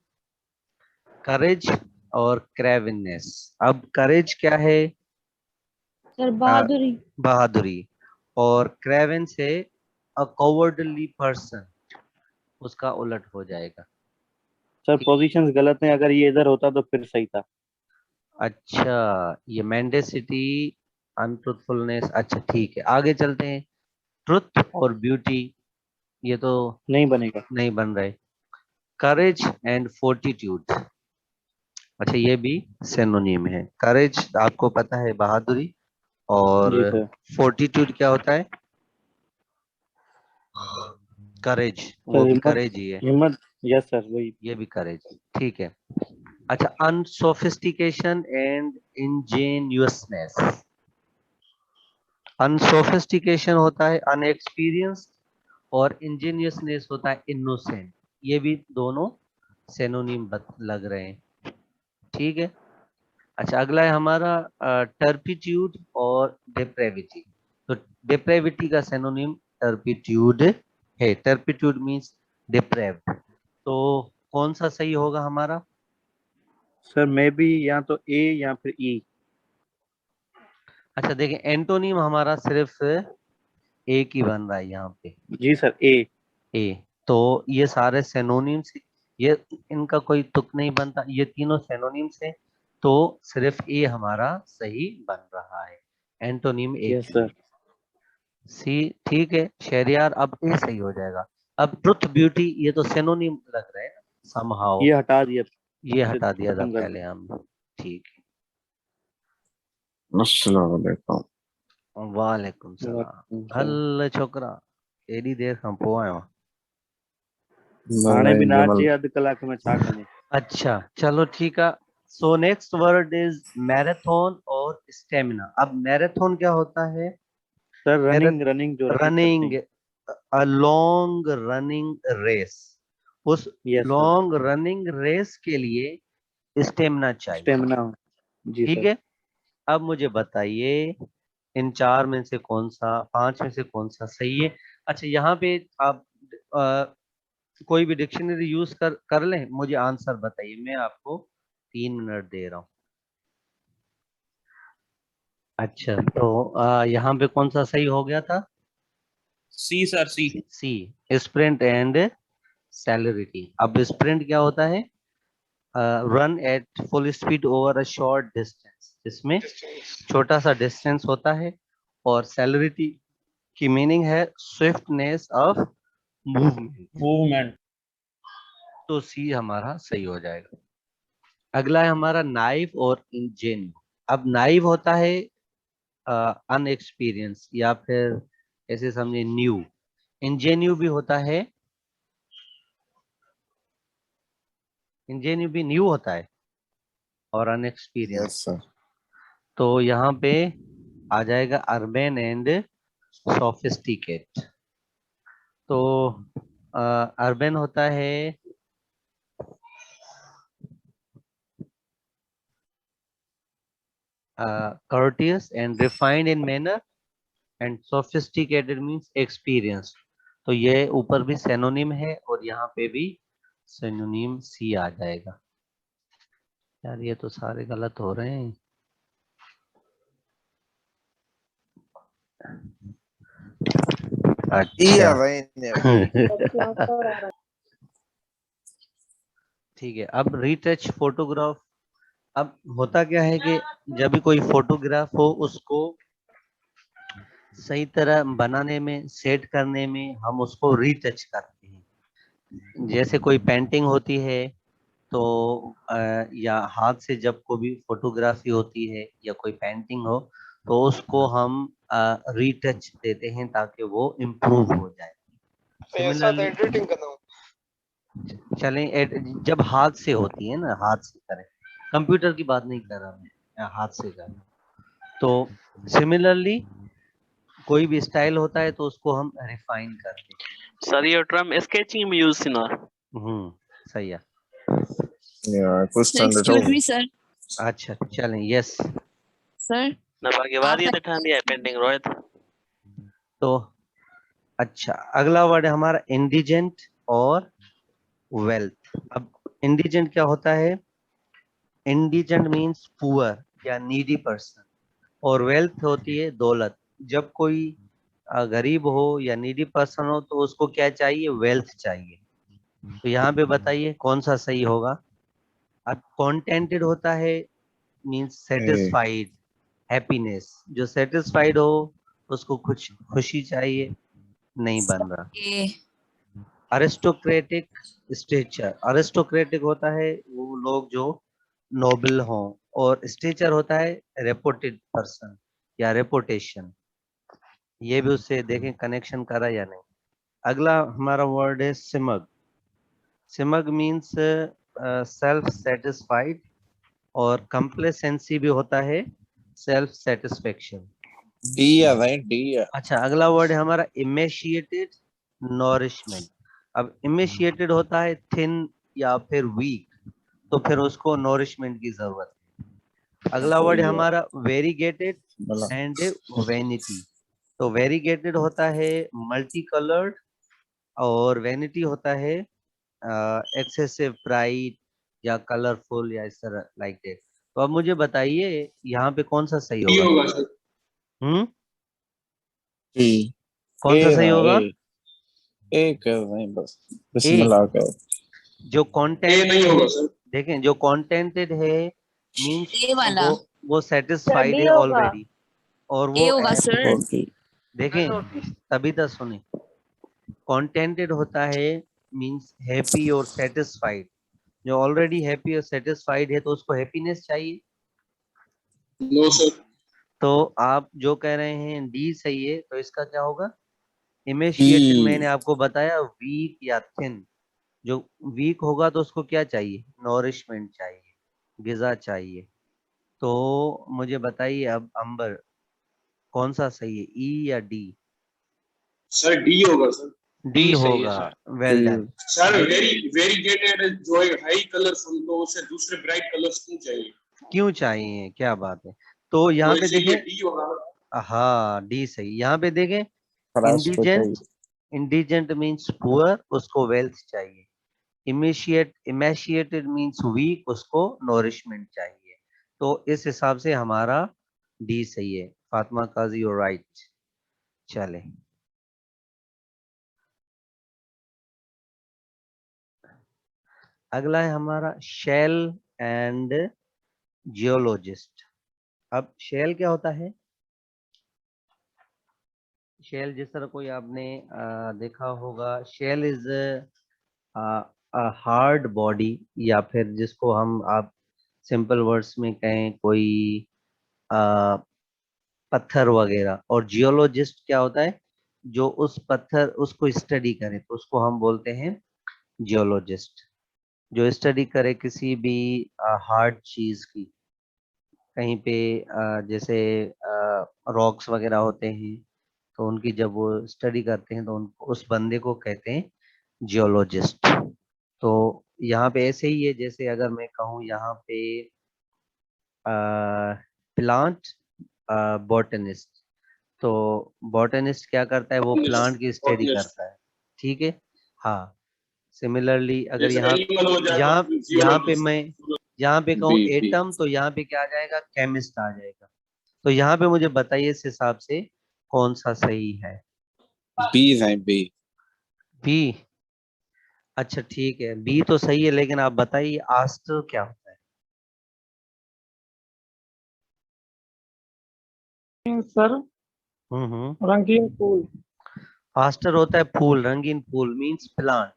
करेज और क्रेविनेस। अब करेज क्या है? सर बहादुरी। बहादुरी। और क्रेवन से अ कवर्डली पर्सन, उसका उलट हो जाएगा। सर ठीक। पोजीशंस गलत हैं, अगर ये इधर होता तो फिर सही था। अच्छा, ये मेंडेसिटी, अनट्रुथफुलनेस। अच्छा ठीक है, आगे चलते हैं। ट्रुथ और ब्यूटी, ये तो नहीं बनेगा। नहीं बन रहे। करेज एंड फोर्टिट्यूड, अच्छा ये भी सिनोनिम है। करेज आपको पता है बहादुरी, और जी सर। फोर्टिट्यूड क्या होता है? करेज, वो सर भी हिम्मत। करेज ही है। हिम्मत। यस सर वही। ये भी करेज, ठीक है। अच्छा, अनसोफिस्टिकेशन एंड इंजेन्युअसनेस। अनसोफिस्टिकेशन होता है अनएक्सपीरियंस, और इंजीनियसनेस होता है इनोसेंट। ये भी दोनों सिनोनिम लग रहे हैं। ठीक है। अच्छा, अगला है हमारा टर्पिट्यूड और डेप्रेविटी। तो डेप्रेविटी का सिनोनिम टर्पिट्यूड है। Turpitude means deprived. तो कौन सा सही होगा हमारा? सर मे बी या तो ए या फिर ई। अच्छा देखिए, एंटोनिम हमारा सिर्फ एक ही बन रहा है यहाँ पे। जी सर, ए। तो ये सारे सिनोनिम्स, ये इनका कोई तुक नहीं बनता, ये तीनों सिनोनिम्स हैं। तो सिर्फ ए हमारा सही बन रहा है, एंटोनिम एक यस सर। सी। ठीक है शहरियार, अब ए सही हो जाएगा। अब ट्रुथ ब्यूटी, ये तो सिनोनिम लग रहे हैं समहाउ, ये हटा दिया। ये हटा दिया था खत्म कर पहले हमने। ठीक है। अस्सलाम वालेकुम। वालेकुम सलाम। हल छोकरा, एडी देर खां पोइ आयो। हाणे बि नाचे अधु कलाक में छा कंदे। अच्छा चलो ठीक है। So next word is marathon और स्टेमिना। अब मैराथन क्या होता है? सर रनिंग जो running, a long running race. उस लॉन्ग रनिंग रेस के लिए स्टेमिना चाहिए। स्टेमिना। जी ठीक सर। है। अब मुझे बताइए इन चार में से कौन सा, पांच में से कौन सा सही है? अच्छा यहाँ पे आप कोई भी डिक्शनरी यूज कर लें, मुझे आंसर बताइए। मैं आपको 3 मिनट दे रहा हूँ। अच्छा तो यहाँ पे कौन सा सही हो गया था? C sir, C. C, sprint and celerity. अब स्प्रिंट क्या होता है? Run at full speed over a short distance, जिसमें छोटा सा डिस्टेंस होता है। और सेलेरिटी की मीनिंग है स्विफ्टनेस ऑफ मूवमेंट। तो सी हमारा सही हो जाएगा। अगला है हमारा नाइफ और इंजेन्यू। अब नाइफ होता है अनएक्सपीरियंस या फिर ऐसे समझे न्यू। इंजेन्यू भी होता है, इंजेन्यू भी न्यू होता है और अनएक्सपीरियंस। तो यहाँ पे आ जाएगा अर्बन एंड सोफिस्टिकेट। तो अर्बन होता है courteous and refined in manner, and sophisticated means experienced। तो ये ऊपर भी सिनोनिम है और यहाँ पे भी सिनोनिम सी आ जाएगा। यार ये तो सारे गलत हो रहे हैं। अच्छा ठीक है। अब रीटच फोटोग्राफ। अब होता क्या है कि जब भी कोई फोटोग्राफ हो, उसको सही तरह बनाने में, सेट करने में हम उसको रीटच करते हैं। जैसे कोई पेंटिंग होती है तो या हाथ से जब कोई भी फोटोग्राफी होती है या कोई पेंटिंग हो, तो उसको हम रीटच देते हैं ताकि वो इम्प्रूव हो जाए। एडिटिंग करना चलें, जब हाथ से होती है ना, हाथ से करें, कंप्यूटर की बात नहीं कर रहा मैं, हाथ से कर रहा। तो सिमिलरली कोई भी स्टाइल होता है तो उसको हम रिफाइन करते हैं। सर ये टर्म स्केचिंग में यूज थी ना। सही है। Excuse me sir. अच्छा चलें, यस सर ना बाकी बाद ये दिखा दिया पेंटिंग रोहित। तो अच्छा, अगला वर्ड है हमारा इंडिजेंट और वेल्थ। अब इंडिजेंट क्या होता है? इंडिजेंट मींस पुअर या नीडी पर्सन, और वेल्थ होती है दौलत। जब कोई गरीब हो या नीडी पर्सन हो तो उसको क्या चाहिए? वेल्थ चाहिए। तो यहाँ पे बताइए कौन सा सही होगा? अब कॉन्टेंटेड होता है मींस सेटिस्फाइड, हैप्पीनेस। जो सेटिस्फाइड हो उसको कुछ खुशी चाहिए, नहीं बन रहा। Aristocratic stretcher. अरिस्टोक्रेटिक होता है वो लोग जो नोबल हों, और स्टेचर होता है रेपुटेड पर्सन या रेपुटेशन। ये भी उससे देखें कनेक्शन करा या नहीं। अगला हमारा वर्ड है सिमग। सिमग मीन्स सेल्फ सेटिस्फाइड, और कंप्लेसेंसी भी होता है सेल्फ सेटिस्फेक्शन। डी है भाई, डी है। अच्छा, अगला वर्ड है हमारा इमेशिएटेड नॉरिशमेंट। अब इमेशिएटेड होता है थिन या फिर वीक, तो फिर उसको नोरिशमेंट की जरूरत है। अगला वर्ड है हमारा वेरीगेटेड एंड वेनिटी। तो वेरीगेटेड होता है मल्टी कलर्ड, और वेनिटी होता है एक्सेसिव ब्राइट या कलरफुल या इस तरह लाइक दैट। तो अब मुझे बताइए यहाँ पे कौन सा सही डी होगा? होगा सर। E. कौन सा A सही ना, होगा? A कर रहे हैं बस, ए, बिस्मिल्लाह करो। जो ए कंटेंटेड नहीं है, होगा सर। देखें जो कंटेंटेड है मींस ए वाला वो सेटिस्फाइड डी है होगा। ऑलरेडी, और ए वो होगा सर। ओके। देखें तभी तक सुने, कंटेंटेड होता है मींस हैप्पी और सेटिस्फाइड। जो ऑलरेडी हैप्पी और सेटिस्फाइड है तो उसको हैप्पीनेस चाहिए। No sir. तो आप जो कह रहे हैं डी सही है, तो इसका क्या होगा? इमेशिएटेड मैंने आपको बताया वीक या थिन। जो वीक होगा तो उसको क्या चाहिए? नॉरिशमेंट चाहिए, गिजा चाहिए। तो मुझे बताइए अब अंबर, कौन सा सही है, ई या डी? सर डी होगा सर। डी होगा। Well done. सर वेरीगेटेड जो है हाई कलरफुल, तो उसे दूसरे ब्राइट कलर्स क्यों चाहिए? क्यों चाहिए, क्या बात है? तो यहाँ तो पे इसीलिए देखें, डी होगा। हाँ डी सही। यहाँ पे देखें खलास को इंडिजेंट, चाहिए। इंडिजेंट मीन्स पुअर, उसको वेल्थ चाहिए। इमेशिएटेड मीन्स वीक, उसको नॉरिशमेंट चाहिए। तो इस हिसाब से हमारा डी सही है। फातिमा काजी यू राइट। चले अगला है हमारा शेल एंड जियोलॉजिस्ट। अब शेल क्या होता है? शेल जिस तरह कोई आपने देखा होगा, शेल इज हार्ड बॉडी, या फिर जिसको हम आप सिंपल वर्ड्स में कहें कोई पत्थर वगैरह। और जियोलॉजिस्ट क्या होता है? जो उस पत्थर उसको स्टडी करे तो उसको हम बोलते हैं जियोलॉजिस्ट। जो स्टडी करे किसी भी हार्ड चीज की, कहीं पे जैसे रॉक्स वगैरह होते हैं, तो उनकी जब वो स्टडी करते हैं तो उनको, उस बंदे को कहते हैं जियोलॉजिस्ट। तो यहाँ पे ऐसे ही है, जैसे अगर मैं कहूँ यहाँ पे प्लांट बॉटनिस्ट, तो बॉटनिस्ट क्या करता है? वो प्लांट की स्टडी करता है, ठीक है। हाँ, सिमिलरली अगर जैसे यहाँ एनिमल हो जाए यहाँ तो यहाँ पे जियोलॉजिस्ट। मैं यहाँ पे कहूँ बी बी एटम, तो यहाँ पे क्या आ जाएगा? केमिस्ट आ जाएगा। तो यहाँ पे मुझे बताइए इस हिसाब से कौन सा सही है? बी है बी। बी। अच्छा ठीक है, बी तो सही है, लेकिन आप बताइए आस्टर क्या होता है? सर रंगीन फूल। आस्टर होता है फूल, रंगीन फूल मींस प्लांट।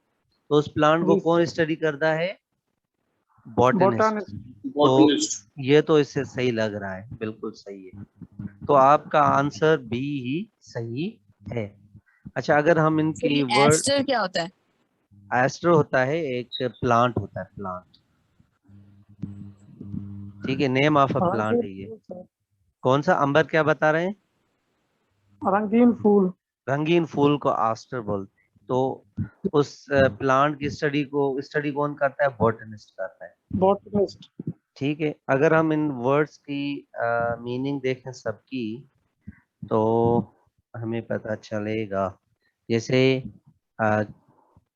तो उस प्लांट को कौन स्टडी करता है? बॉटनिस्ट। बोटानिस्ट। तो बॉटनिस्ट। ये तो इससे सही लग रहा है, बिल्कुल सही है। तो आपका आंसर बी ही सही है। अच्छा, अगर हम इनकी वर्ड, एस्टर क्या होता है? एस्टर होता है एक प्लांट, होता है प्लांट, ठीक है, नेम ऑफ अ प्लांट रंगीन है ये। फूल सर। कौन सा अंबर, क्या बता रहे हैं? रंगीन फूल। रंगीन फूल को आस्टर बोलते हैं। तो उस प्लांट की स्टडी कौन करता है? बॉटनिस्ट करता है, बोटनिस्ट। ठीक है। अगर हम इन वर्ड्स की मीनिंग देखें सबकी, तो हमें पता चलेगा। जैसे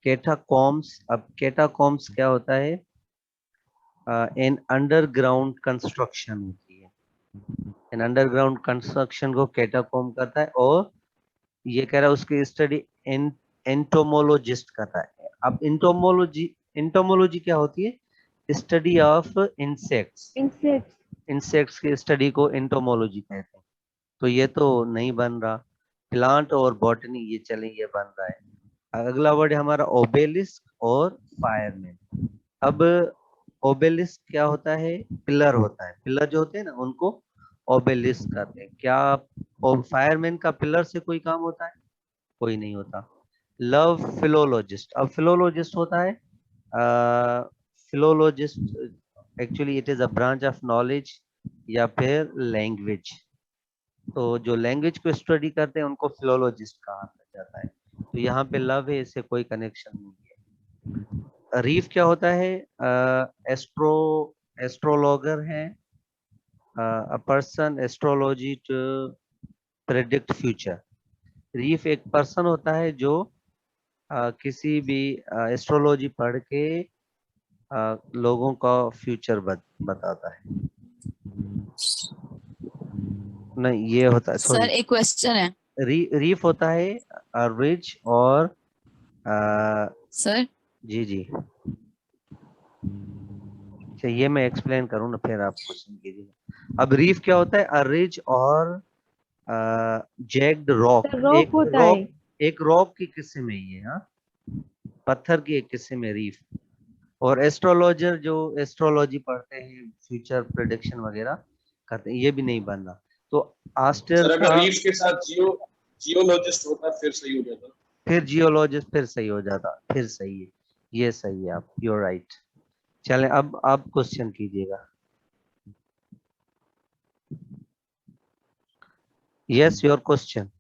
कैटाकॉम्स, अब कैटाकॉम्स क्या होता है? इन अंडरग्राउंड कंस्ट्रक्शन होती है। इन अंडरग्राउंड कंस्ट्रक्शन को कैटाकॉम करता है, और ये कह रहा है उसकी स्टडी एंटोमोलॉजिस्ट करता है। अब एंटोमोलॉजी क्या होती है? Study of insects. Insect. Insects की स्टडी को एंटोमोलॉजी कहते हैं। तो ये तो नहीं बन रहा। प्लांट और बॉटनी ये चले, ये बन रहा है। अगला वर्ड है हमारा ओबेलिस्क और फायरमैन। अब ओबेलिस्क क्या होता है? पिलर होता है। पिलर जो होते हैं ना, उनको ओबेलिस्क कहते हैं। क्या और फायरमैन का पिलर से कोई काम होता है? कोई नहीं होता। लव फिलोलॉजिस्ट, अब फिलोलॉजिस्ट होता है, philologist actually it is a branch of knowledge या फिर लैंग्वेज। तो जो लैंग्वेज को स्टडी करते हैं उनको फिलोलॉजिस्ट कहा जाता है। तो यहाँ पे लव है, इससे कोई कनेक्शन नहीं है। रीफ क्या होता है? एस्ट्रोलॉगर है, a person astrology to predict future. रीफ एक पर्सन होता है जो किसी भी एस्ट्रोलॉजी पढ़ के लोगों का फ्यूचर बताता है। नहीं, ये होता है, सर सॉरी, एक क्वेश्चन है रीफ होता है रिच और सर। जी जी, अच्छा ये मैं एक्सप्लेन करूँ ना, फिर आप क्वेश्चन कीजिए। अब रीफ क्या होता है? रिच और जैग्ड रॉक, सर रॉक होता है। एक रॉक की किस्म है ये, हाँ, पत्थर की एक किस्म है रीफ। और एस्ट्रोलॉजर जो एस्ट्रोलॉजी पढ़ते हैं, फ्यूचर प्रेडिक्शन वगैरह करते हैं, ये भी नहीं बनना। तो आस्टर सर का अगर रीफ के साथ जियोलॉजिस्ट होता फिर सही हो जाता। फिर जियोलॉजिस्ट फिर सही हो जाता, फिर सही है, ये सही है, आप यूर राइट। चलें, अब आप क्वेश्चन कीजिएगा। Yes, your question.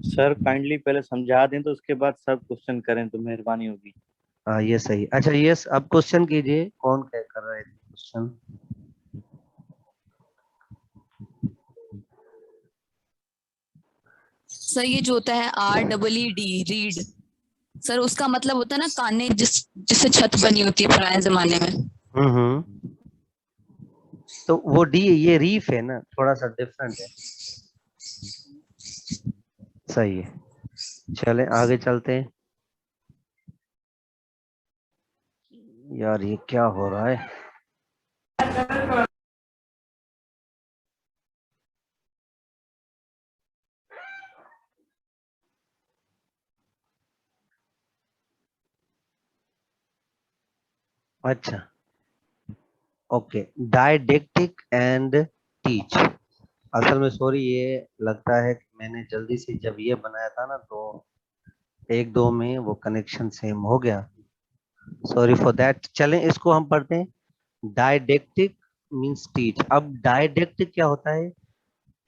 Sir kindly पहले समझा दें तो उसके बाद सब क्वेश्चन करें तो मेहरबानी होगी। हाँ ये सही। अच्छा यस, अब क्वेश्चन कीजिए। कौन क्या कर रहा है क्वेश्चन? सर ये जो होता है REED, रीड, सर उसका मतलब होता है ना काने, जिससे छत बनी होती है पुराने जमाने में। तो वो डी, ये रीफ है ना, थोड़ा सा डिफरेंट है। सही है, चले आगे चलते हैं। यार ये क्या हो रहा है? अच्छा ओके, डायडेक्टिक एंड टीच। असल में सॉरी, ये लगता है कि मैंने जल्दी से जब ये बनाया था ना, तो एक दो में वो कनेक्शन सेम हो गया, सॉरी फॉर दैट। चलें इसको हम पढ़ते हैं। डायडेक्टिक मींस टीच। अब डायडेक्टिक क्या होता है?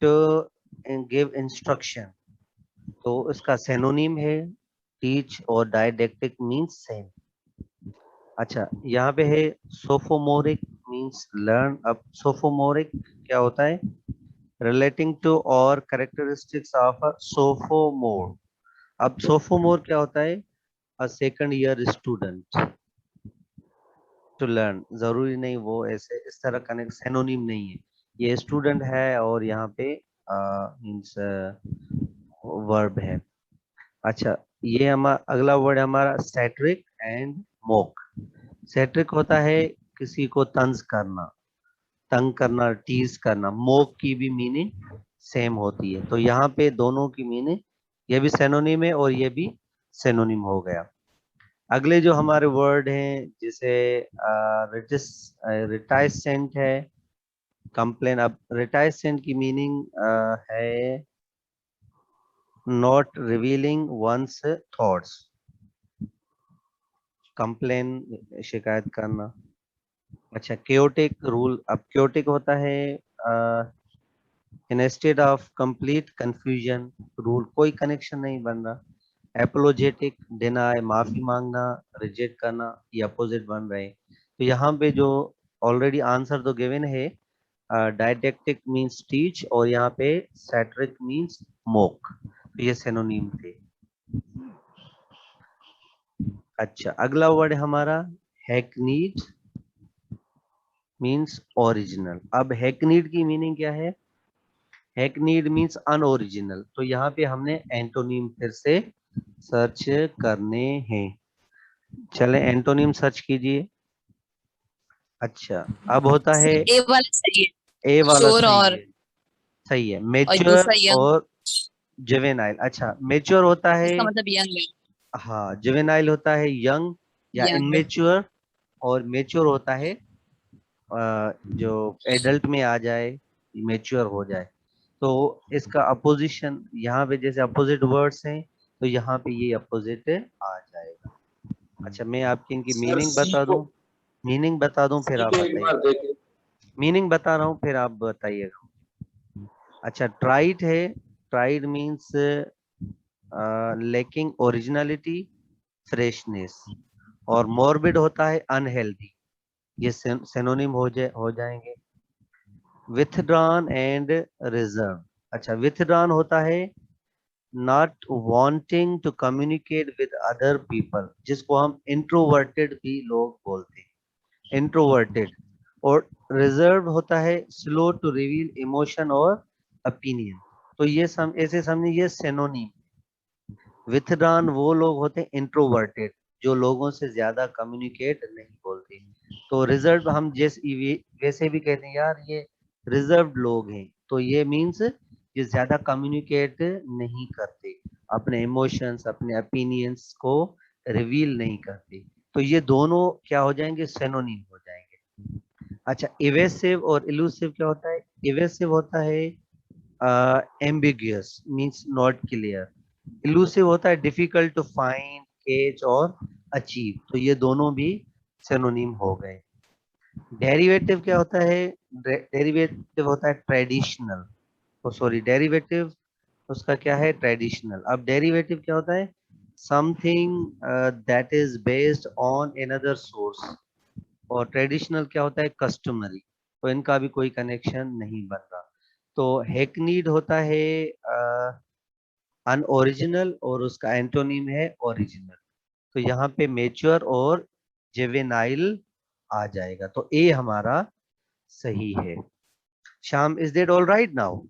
टू गिव इंस्ट्रक्शन, तो इसका सिनोनिम है टीच और डायडेक्टिक मींस सेम। अच्छा यहाँ पे है सोफोमोरिक मींस लर्न। अब सोफोमोरिक क्या होता है? Relating to or characteristics of a sophomore. अब सोफोमोर क्या होता है? A second year student to learn. जरूरी नहीं वो ऐसे इस तरह का सिनोनिम नहीं है, ये स्टूडेंट है और यहाँ पे मींस वर्ब है। अच्छा ये हमारा अगला वर्ड है हमारा सैट्रिक एंड मोक। सैट्रिक होता है किसी को तंज करना, तंग करना, टीज करना। मोक की भी मीनिंग सेम होती है, तो यहाँ पे दोनों की मीनिंग, ये भी सिनोनिम है और ये भी सिनोनिम हो गया। अगले जो हमारे वर्ड हैं, जैसे रिटाइसेंट है, कंप्लेन। अब रिटाइसेंट की मीनिंग है not revealing one's thoughts, complain शिकायत करना। अच्छा केओटिक रूल। अब केओटिक होता है instead of complete confusion, rule कोई कनेक्शन नहीं बन रहा। एपोलोजेटिक डिनाय, माफी मांगना, रिजेक्ट करना, ये अपोजिट बन रहे। तो यहाँ पे जो ऑलरेडी आंसर तो गिवन है, डायडेक्टिक मींस टीच और यहाँ पे सैट्रिक मींस मोक, तो ये सिनोनिम थे। अच्छा अगला वर्ड हमारा हैकनीड मींस ओरिजिनल। अब हैकनीड की मीनिंग क्या है? Hackneyed means unoriginal. तो यहाँ पे हमने एंटोनिम फिर से सर्च करने हैं। चले एंटोनिम सर्च कीजिए। अच्छा अब होता है ए वाला सही है, ए वाला श्योर, सही है, सही है। और मेच्योर दूसरा यंग, और जुवेनाइल। अच्छा मेच्योर होता है, इसका मतलब यंग है, हाँ, जुवेनाइल होता है यंग या यंग। इमेच्योर, और मेच्योर होता है जो एडल्ट में आ जाए, मेच्योर हो जाए। तो इसका अपोजिशन यहाँ पे जैसे अपोजिट वर्ड्स हैं, तो यहाँ पे ये अपोजिट आ जाएगा। अच्छा मैं आपकी इनकी सर मीनिंग सी बता को दूं, मीनिंग बता दूं फिर सी आप को एक बार बताइए। देखें। मीनिंग बता रहा हूँ फिर आप बताइएगा। अच्छा ट्राइड है, tried means lacking originality, freshness, और morbid होता है unhealthy, ये synonym हो जाएंगे। withdrawn and reserved, अच्छा withdrawn होता है not wanting to communicate with other people, जिसको हम introverted भी लोग बोलते हैं, introverted, और reserved होता है slow to reveal emotion और opinion, तो ये ऐसे समझिए ये synonym। withdrawn वो लोग होते हैं इंट्रोवर्टेड, जो लोगों से ज्यादा कम्युनिकेट नहीं बोलते, तो रिजर्व हम वैसे भी कहते हैं यार ये रिजर्व्ड लोग हैं, तो ये मींस ये ज्यादा कम्युनिकेट नहीं करते, अपने इमोशंस अपने ओपिनियंस को रिवील नहीं करते, तो ये दोनों क्या हो जाएंगे, सिनोनिम हो जाएंगे। अच्छा इवेसिव और इलूसिव क्या होता है, इवेसिव होता है ambiguous means not clear, elusive होता है डिफिकल्ट टू फाइंड कैच और अचीव, तो ये दोनों भी सिनोनिम हो गए। डेरिवेटिव क्या होता है, डेरिवेटिव होता है ट्रेडिशनल, सॉरी डेरिवेटिव उसका क्या है ट्रेडिशनल। अब डेरिवेटिव क्या होता है, something that is based on another source, और ट्रेडिशनल क्या होता है कस्टमरी, तो इनका भी कोई कनेक्शन नहीं बन रहा। तो हैकनीड होता है अनओरिजिनल और उसका एंटोनिम है ओरिजिनल, तो यहाँ पे मेच्योर और जेवेनाइल आ जाएगा, तो ए हमारा सही है। शाम is that all right now?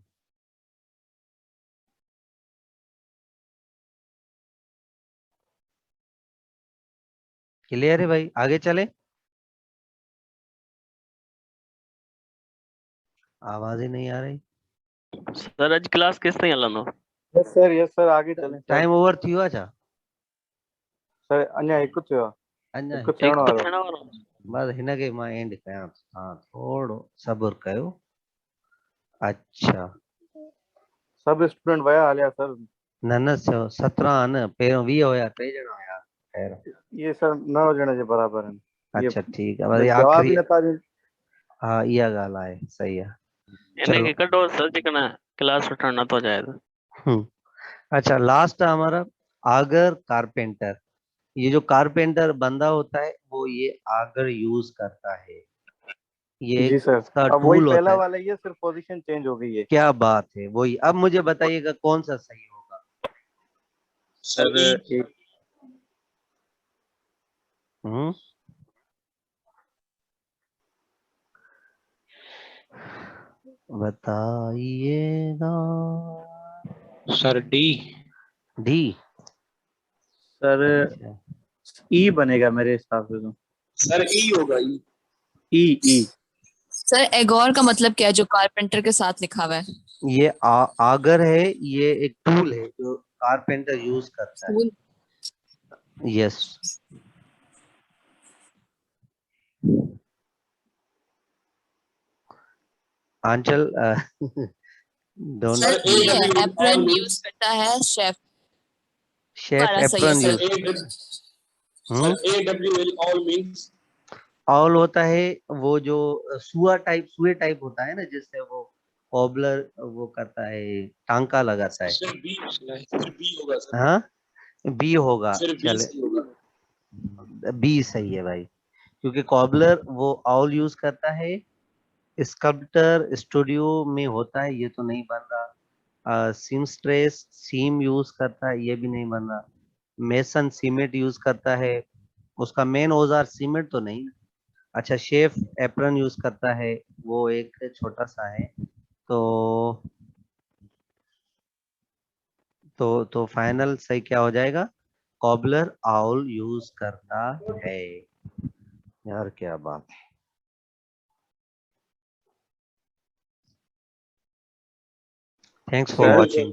Clear है भाई, आगे चले? आवाज ही नहीं आ रही सर आज क्लास किसने हलंदो? यस सर आगे चलें। टाइम ओवर थियो अच्छा सर अञा हिकु थियो अञा हिकु थियण वारो थियण वारो। बस हिनखे मां एंड कयां, हाँ थोड़ो सब्र कयो। अच्छा सब स्टूडेंट वया हलिया सर, न 17 न पहिरियों 20 हुया, 3 ॼणा हुया खैर। ये सर 9 ॼणे जे बराबर आहिनि। अच्छा ठीक है, बस जवाब आखिरी ही नथा ॾियनि। हाँ इहा ॻाल्हि आहे, सही आहे। इनके कटो सर जेकॾहिं क्लास वठण नथो चाहे त। अच्छा लास्ट हमारा आगर कारपेंटर, ये जो कारपेंटर बंदा होता है वो ये आगर यूज करता है, ये जी सर, उसका अब वही टूल होता पहला है। वाला, ये सिर्फ पोजीशन चेंज हो गई है। क्या बात है, वही। अब मुझे बताइएगा कौन सा सही होगा? सर एक बताइएगा। Sir D. डी सर अच्छा। ई बनेगा मेरे हिसाब से तो। सर ई होगा, ई सर एगोर का मतलब क्या है जो कारपेंटर के साथ लिखा हुआ है? ये आगर है, ये एक टूल है जो कारपेंटर यूज करता है। यस आंचल सर ये एप्रन यूज करता है chef. Chef apron use. Sir AWL all means all होता है वो जो सुए टाइप होता है ना, जिससे वो कॉबलर वो करता है, टांका लगाता है। सर बी होगा सर। हाँ बी होगा, सर बी चले सही होगा। बी सही है भाई, क्योंकि कॉबलर वो ऑल यूज करता है, स्कल्पटर स्टूडियो में होता है, ये तो नहीं बन रहा। सीमस्ट्रेस सीम यूज करता है, ये भी नहीं बन रहा। मेसन सीमेंट यूज करता है, उसका मेन औजार सीमेंट तो नहीं। अच्छा शेफ एप्रन यूज करता है, वो एक छोटा सा है, तो फाइनल सही क्या हो जाएगा, कॉबलर आउल यूज करता है। यार क्या बात है। Thanks for sir watching.